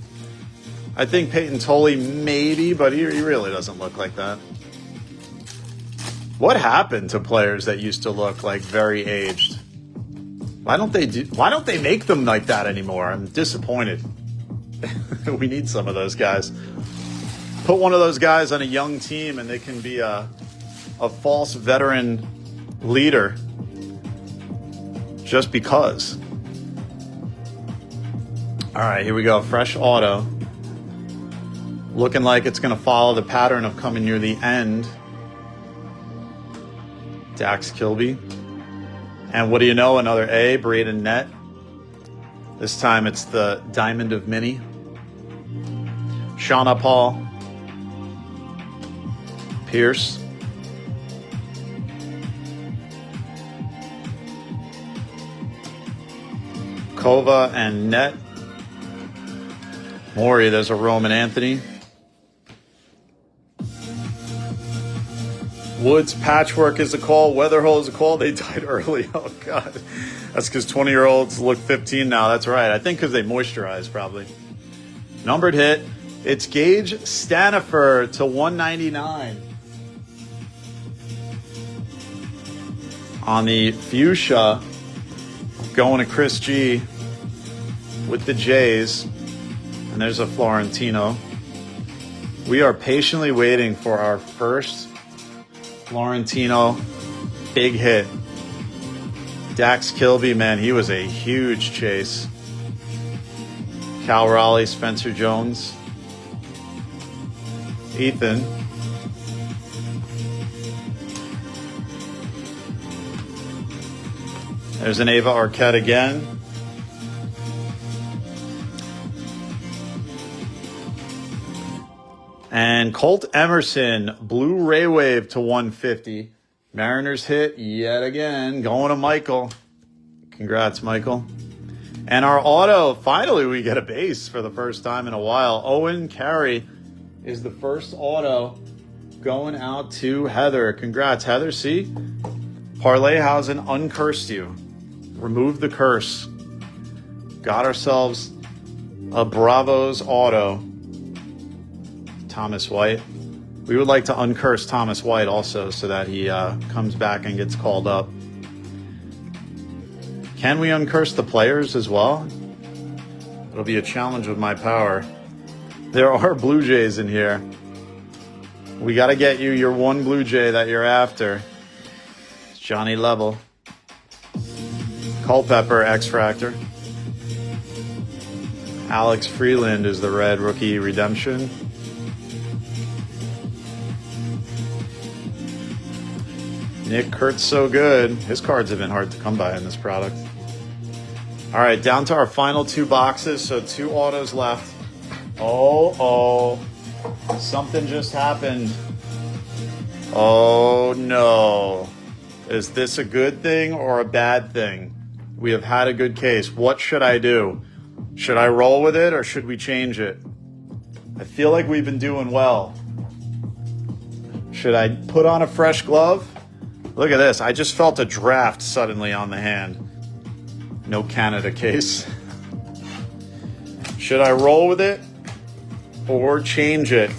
I think Peyton Tolley maybe, but he really doesn't look like that. What happened to players that used to look like very aged? Why don't they make them like that anymore? I'm disappointed. We need some of those guys. Put one of those guys on a young team and they can be a false veteran leader just because. All right, here we go. Fresh auto. Looking like it's going to follow the pattern of coming near the end. Dax Kilby. And what do you know? Another A, Braden Net. This time it's the Diamond of Mini. Shauna Paul. Pierce. Kova and Net. Maury, there's a Roman Anthony. Woods Patchwork is a call. Weatherhole is a call. They died early. Oh, God. That's because 20-year-olds look 15 now. That's right. I think because they moisturize, probably. Numbered hit. It's Gage Stanifer to 199. On the fuchsia, going to Chris G with the Jays. And there's a Florentino. We are patiently waiting for our first Florentino big hit. Dax Kilby, man, he was a huge chase. Cal Raleigh, Spencer Jones. Ethan. There's an Ava Arquette again. And Colt Emerson, Blue Ray Wave to 150. Mariners hit yet again. Going to Michael. Congrats, Michael. And our auto, finally we get a base for the first time in a while. Owen Carey is the first auto going out to Heather. Congrats, Heather. See? Parlayhausen uncursed you. Removed the curse. Got ourselves a Bravos auto. Thomas White. We would like to uncurse Thomas White also so that he comes back and gets called up. Can we uncurse the players as well? It'll be a challenge with my power. There are Blue Jays in here. We got to get you your one Blue Jay that you're after. It's Johnny Level. Culpepper, X-Fractor. Alex Freeland is the red rookie redemption. Nick Kurt's so good. His cards have been hard to come by in this product. All right, down to our final two boxes. So 2 autos left. Oh. Something just happened. Oh, no. Is this a good thing or a bad thing? We have had a good case. What should I do? Should I roll with it or should we change it? I feel like we've been doing well. Should I put on a fresh glove? Look at this. I just felt a draft suddenly on the hand. No Canada case. Should I roll with it or change it?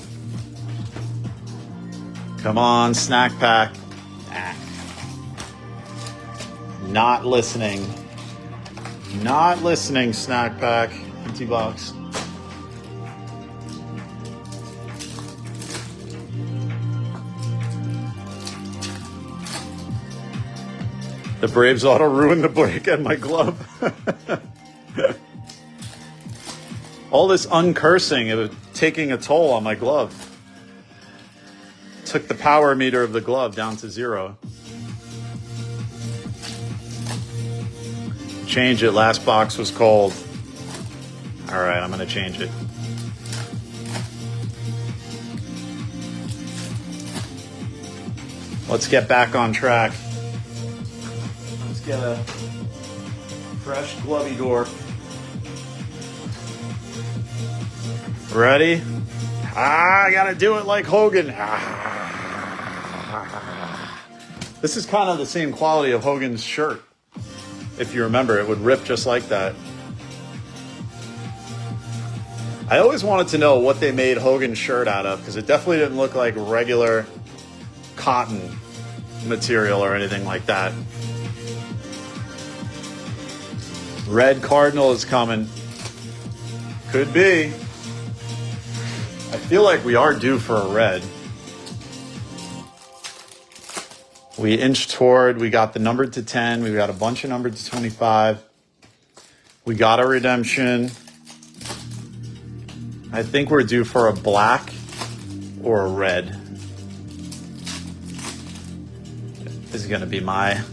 Come on, snack pack. Not listening. Not listening, Snack Pack. Empty box. The Braves auto ruined the break and my glove. All this uncursing, it was taking a toll on my glove. Took the power meter of the glove down to 0. Change it. Last box was cold. All right, I'm going to change it. Let's get back on track. Let's get a fresh glovey door. Ready? I got to do it like Hogan. This is kind of the same quality of Hogan's shirt. If you remember, it would rip just like that. I always wanted to know what they made Hogan's shirt out of, because it definitely didn't look like regular cotton material or anything like that. Red Cardinal is coming. Could be. I feel like we are due for a red. We inched toward, we got the number to 10. We got a bunch of numbered to 25. We got a redemption. I think we're due for a black or a red. This is going to be my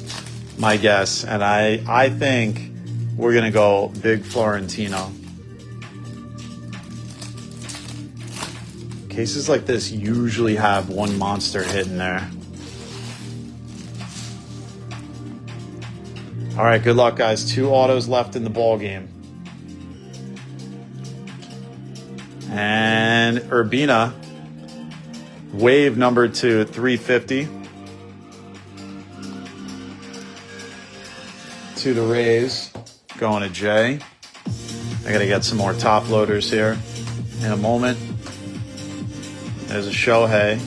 guess. And I think we're going to go big Florentino. Cases like this usually have one monster hit in there. All right, good luck, guys. 2 autos left in the ball game. And Urbina, wave number to 350 to the Rays, going to Jay. I got to get some more top loaders here in a moment. There's a Shohei.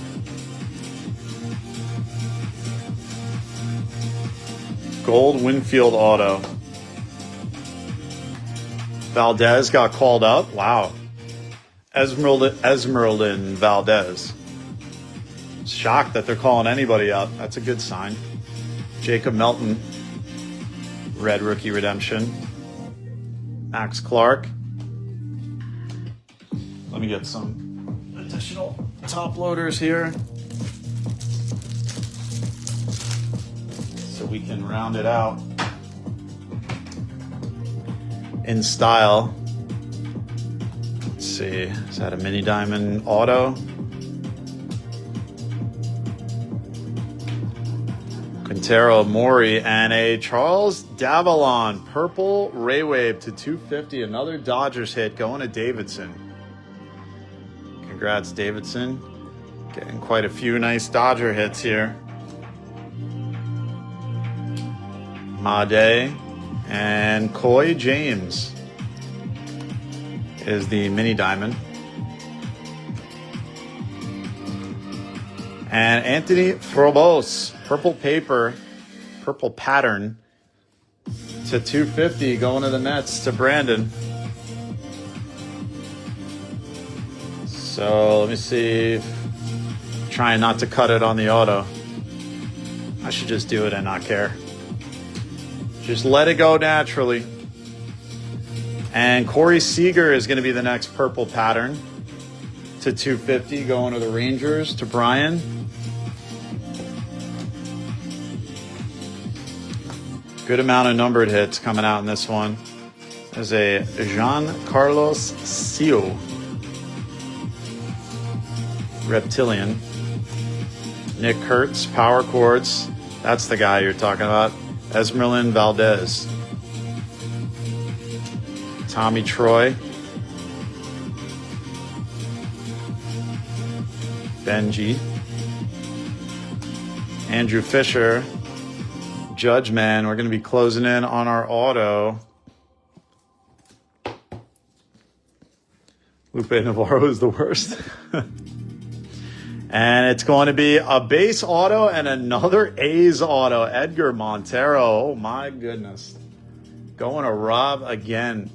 Gold Winfield auto. Valdez got called up. Wow. Esmeralda Valdez. Shocked that they're calling anybody up. That's a good sign. Jacob Melton. Red rookie redemption. Max Clark. Let me get some additional top loaders here, so we can round it out in style. Let's see, is that a mini diamond auto? Quintero Mori and a Charles Davalon purple Ray Wave to 250. Another Dodgers hit going to Davidson. Congrats, Davidson. Getting quite a few nice Dodger hits here. Made and Coy James is the mini diamond. And Anthony Frobos, purple paper, purple pattern to 250 going to the Mets to Brandon. So let me see. Trying not to cut it on the auto. I should just do it and not care. Just let it go naturally. And Corey Seager is going to be the next purple pattern to 250 going to the Rangers to Brian. Good amount of numbered hits coming out in this one. There's a Jean Carlos Sio. Reptilian. Nick Kurtz, power chords. That's the guy you're talking about. Esmeralda Valdez. Tommy Troy. Benji. Andrew Fisher. Judge Man. We're going to be closing in on our auto. Lupe Navarro is the worst. And it's going to be a base auto and another A's auto. Edgar Montero. Oh, my goodness. Going to Rob again.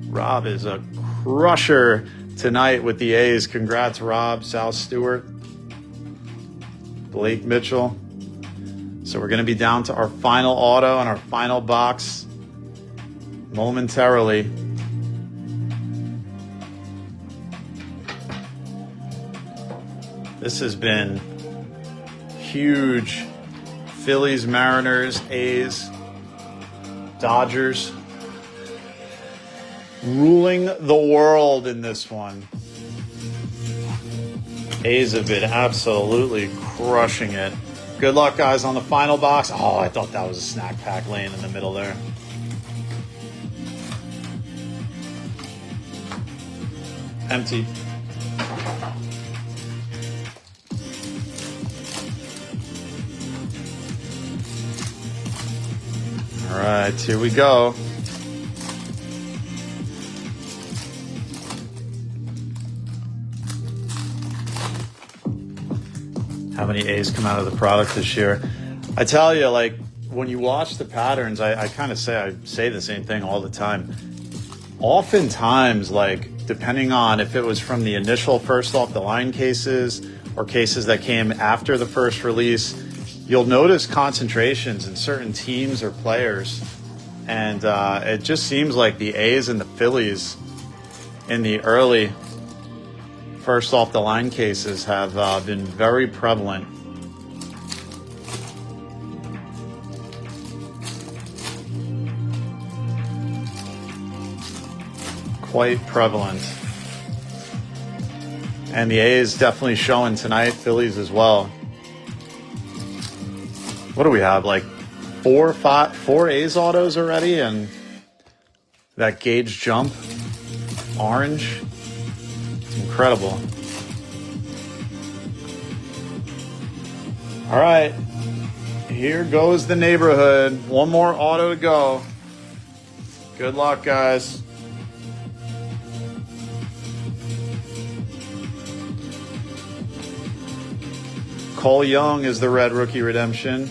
Rob is a crusher tonight with the A's. Congrats, Rob. Sal Stewart. Blake Mitchell. So we're going to be down to our final auto and our final box momentarily. This has been huge. Phillies, Mariners, A's, Dodgers ruling the world in this one. A's have been absolutely crushing it. Good luck, guys, on the final box. Oh, I thought that was a snack pack laying in the middle there. Empty. All right, here we go. How many A's come out of the product this year? I tell you, like, when you watch the patterns, I kind of say the same thing all the time. Oftentimes, like, depending on if it was from the initial first off the line cases or cases that came after the first release, you'll notice concentrations in certain teams or players. And it just seems like the A's and the Phillies in the early first off the line cases have been very prevalent. Quite prevalent. And the A's definitely showing tonight, Phillies as well. What do we have, like four A's autos already? And that gauge jump, orange. Incredible. All right, here goes the neighborhood. One more auto to go. Good luck, guys. Cole Young is the red rookie redemption.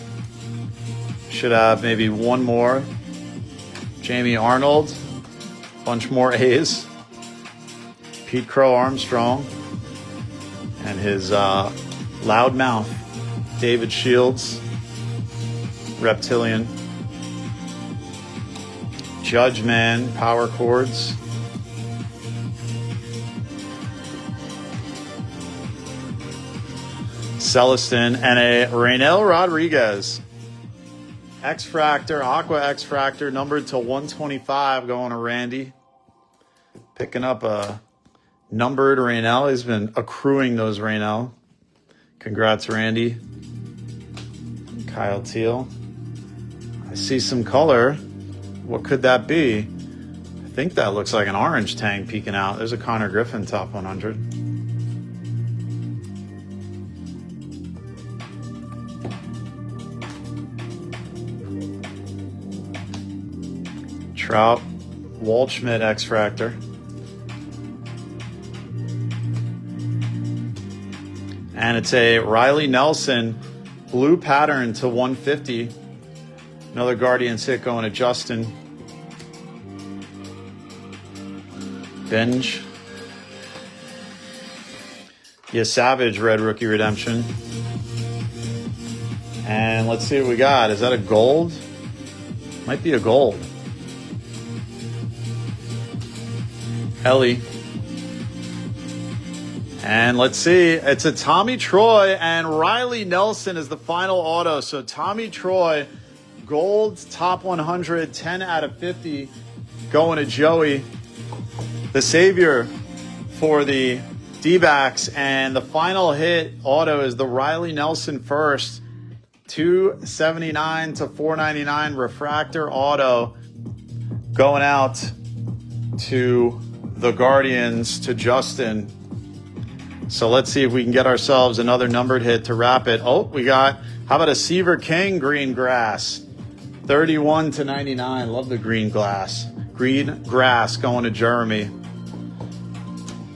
Should have maybe one more. Jamie Arnold. Bunch more A's. Pete Crow Armstrong. And his loudmouth, David Shields. Reptilian. Judge Man, power chords. Celestin, and a Raynel Rodriguez. X-Fractor, Aqua X-Fractor, numbered to 125, going to Randy. Picking up a numbered Raynel. He's been accruing those Raynel. Congrats, Randy. Kyle Teal. I see some color. What could that be? I think that looks like an orange tang peeking out. There's a Connor Griffin top 100. Trout, Waldschmidt X-Fractor. And it's a Riley Nelson blue pattern to 150. Another Guardians hit going to Justin. Benj. Yeah, Savage red rookie redemption. And let's see what we got. Is that a gold? Might be a gold. Ellie. And let's see, it's a Tommy Troy, and Riley Nelson is the final auto. So Tommy Troy, gold, top 100, 10 out of 50, going to Joey, the savior for the D-backs. And the final hit auto is the Riley Nelson first, 279 to 499 refractor auto, going out to the Guardians, to Justin. So let's see if we can get ourselves another numbered hit to wrap it. Oh, we got, how about a Seaver King green grass? 31 to 99. Love the green glass. Green grass going to Jeremy.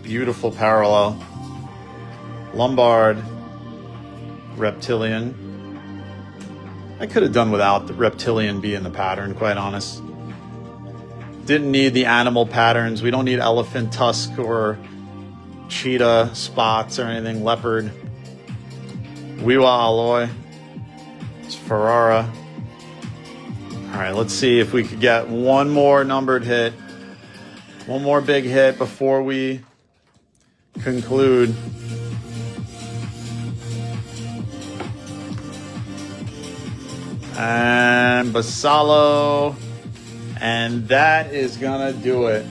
Beautiful parallel. Lombard, Reptilian. I could have done without the Reptilian being the pattern, quite honest. Didn't need the animal patterns. We don't need elephant tusk or cheetah spots or anything. Leopard. Wiwa Alloy. It's Ferrara. All right, let's see if we could get one more numbered hit. One more big hit before we conclude. And Basalo. And that is going to do it.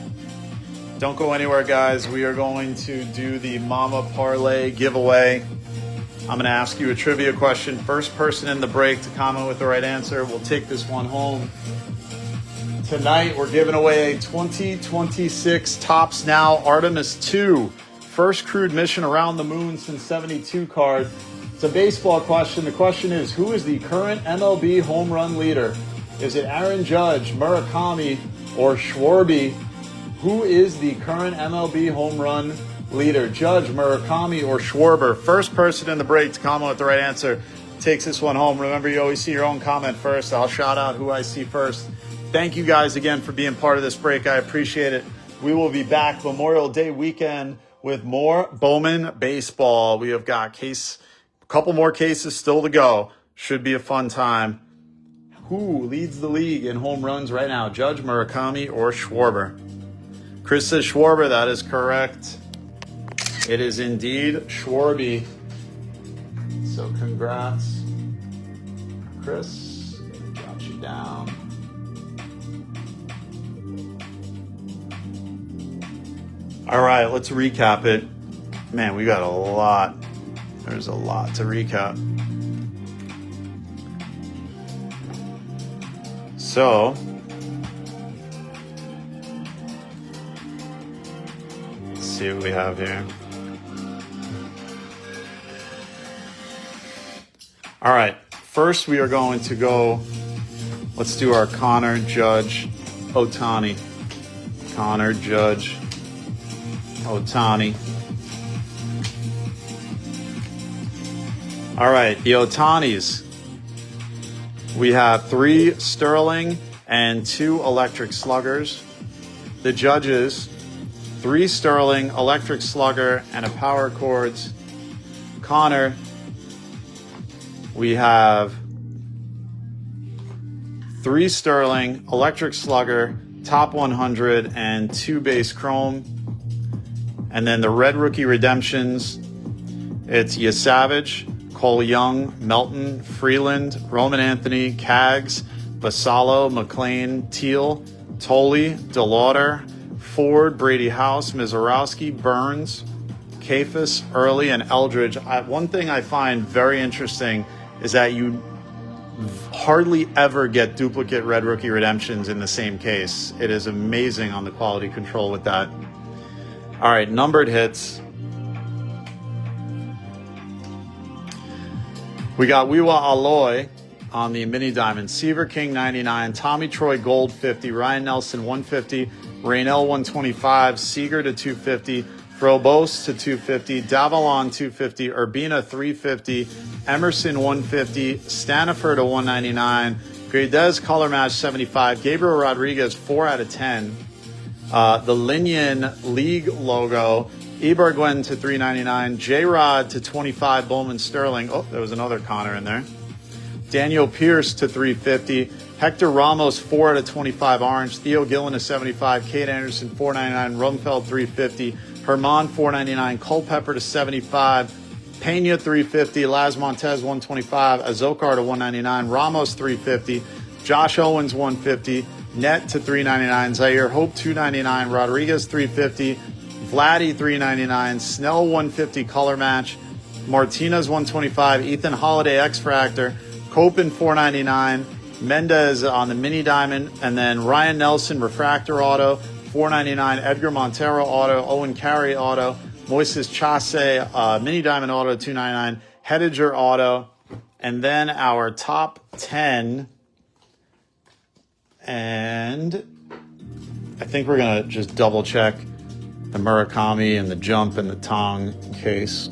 Don't go anywhere, guys. We are going to do the Mama Parlay giveaway. I'm going to ask you a trivia question. First person in the break to comment with the right answer will take this one home. Tonight, we're giving away a 2026 Topps Now Artemis 2 first crewed mission around the moon since 72 card. It's a baseball question. The question is, who is the current MLB home run leader? Is it Aaron Judge, Murakami, or Schwarber? Who is the current MLB home run leader? Judge, Murakami, or Schwarber? First person in the break to comment with the right answer takes this one home. Remember, you always see your own comment first. I'll shout out who I see first. Thank you guys again for being part of this break. I appreciate it. We will be back Memorial Day weekend with more Bowman Baseball. We have got a couple more cases still to go. Should be a fun time. Who leads the league in home runs right now? Judge, Murakami, or Schwarber? Chris says Schwarber. That is correct. It is indeed Schwarber. So congrats, Chris. Got you down. All right, let's recap it. Man, we got a lot. There's a lot to recap. So, let's see what we have here. All right, first we are going to go, let's do our Connor, Judge, Ohtani. Connor, Judge, Ohtani. All right, the Ohtanis. We have 3 Sterling and 2 electric sluggers. The Judges, 3 Sterling, electric slugger, and a power chords. Connor, we have 3 Sterling, electric slugger, top 100, and 2 base chrome. And then the Red Rookie Redemptions, it's Yasavage, Cole Young, Melton, Freeland, Roman Anthony, Kaggs, Basalo, McLean, Teal, Tolley, DeLauder, Ford, Brady House, Mizorowski, Burns, Kafis, Early, and Eldridge. One thing I find very interesting is that you hardly ever get duplicate Red Rookie Redemptions in the same case. It is amazing on the quality control with that. All right, numbered hits. We got Wiwa Alloy on the Mini Diamond. Seaver King 99, Tommy Troy Gold 50, Ryan Nelson 150, Raynell 125, Seager to 250, Frobos to 250, Davalon 250, Urbina 350, Emerson 150, Stanifer to 199, Gradez Color Match 75, Gabriel Rodriguez 4 out of 10, the Linian League logo, Ibarguen to 399, J-Rod to 25, Bowman Sterling. Oh, there was another Connor in there. Daniel Pierce to 350, Hector Ramos 4 out of 25 orange, Theo Gillen to 75, Kate Anderson 499, Rumfeld 350, Herman 499, Culpepper to 75, Pena 350, Laz Montez 125, Azokar to 199, Ramos 350, Josh Owens 150, Net to 399, Zaire Hope 299, Rodriguez 350, Vladdy 399, Snell 150 color match, Martinez 125, Ethan Holiday X Fractor, Copen 499, Mendez on the Mini Diamond, and then Ryan Nelson Refractor Auto 499, Edgar Montero Auto, Owen Carey Auto, Moises Chase Mini Diamond Auto 299, Hediger Auto, and then our top 10. And I think we're going to just double check the Murakami and the Jump and the Tong case.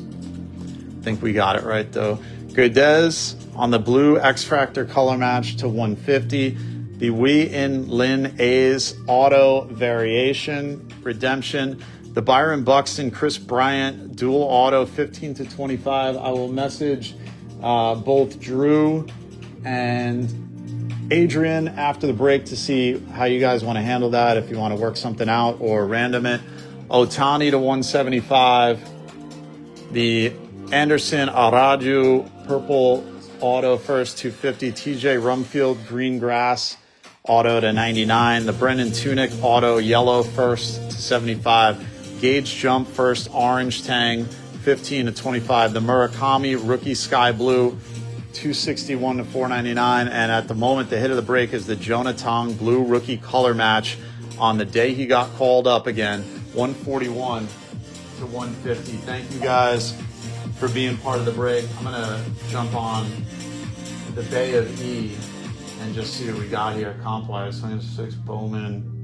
think we got it right, though. Goodez on the blue X-Factor color match to 150. The Wei In Lin A's auto variation redemption. The Byron Buxton Chris Bryant dual auto 15 to 25. I will message both Drew and Adrian after the break to see how you guys want to handle that, if you want to work something out or random it. Otani to 175. The Anderson Araju purple auto first 250. TJ Rumfield green grass auto to 99. The Brendan Tunick auto yellow first to 75. Gage Jump first orange tang 15 to 25. The Murakami rookie sky blue 261 to 499. And at the moment, the hit of the break is the Jonah Tong blue rookie color match on the day he got called up again, 141 to 150. Thank you guys for being part of the break. I'm gonna jump on the Bay of E and just see what we got here comp-wise. 26 Bowman,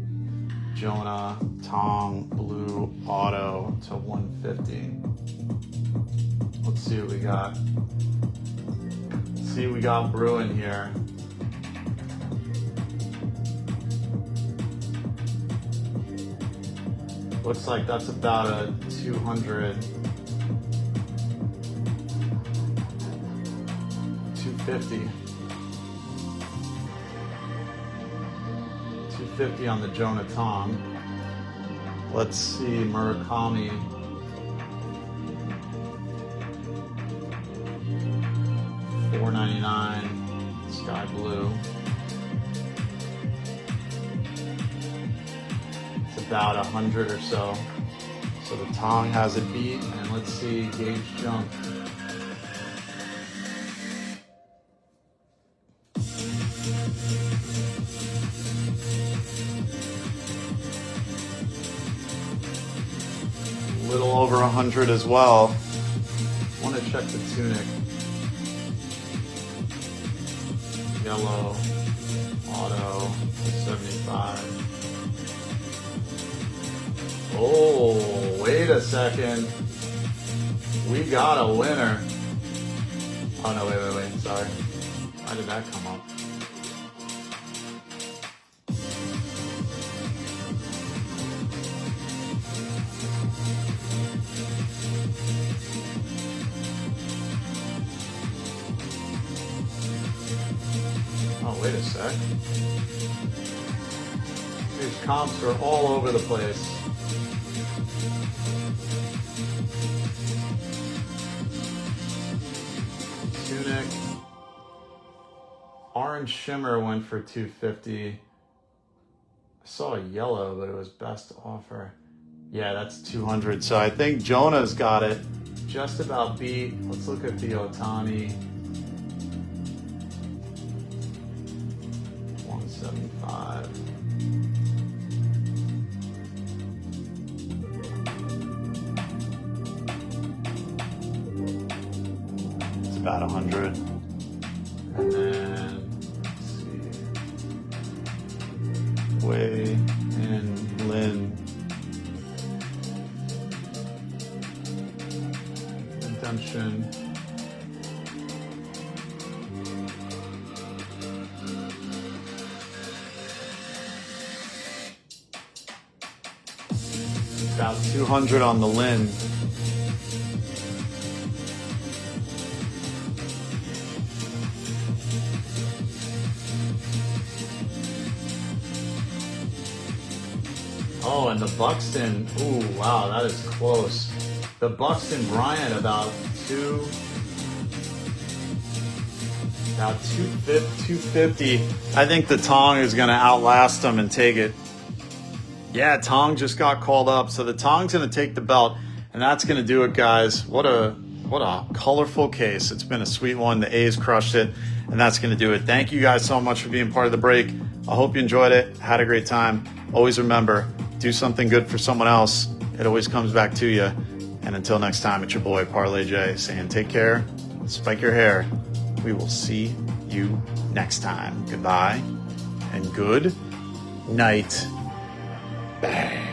Jonah Tong blue auto to 150. Let's see what we got. See what we got brewing here. Looks like that's about a 200, 250. 250 on the Jonah Tong. Let's see, Murakami. $4.99, sky blue. It's about 100 or so. So the Tong has it beat, and let's see Gage Jump. Little over 100 as well. Want to check the Tunic. Yellow, auto, 75. Oh, wait a second. We got a winner. Oh no, wait, sorry. Why did that come up? Oh, wait a sec. These comps are all over the place. Tunic. Orange Shimmer went for 250. I saw a yellow, but it was best offer. Yeah, that's 200. So I think Jonah's got it just about beat. Let's look at the Otani. 175. It's about 100. And then, let's see. Wei In Lin. Redemption. About 200 on the Lin. Oh, and the Buxton. Ooh, wow, that is close. The Buxton Bryant about 250. I think the Tong is going to outlast him and take it. Yeah, Tong just got called up. So the Tong's going to take the belt, and that's going to do it, guys. What a colorful case. It's been a sweet one. The A's crushed it, and that's going to do it. Thank you guys so much for being part of the break. I hope you enjoyed it, had a great time. Always remember, do something good for someone else. It always comes back to you. And until next time, it's your boy Parlay J saying take care, spike your hair. We will see you next time. Goodbye and good night. Bang.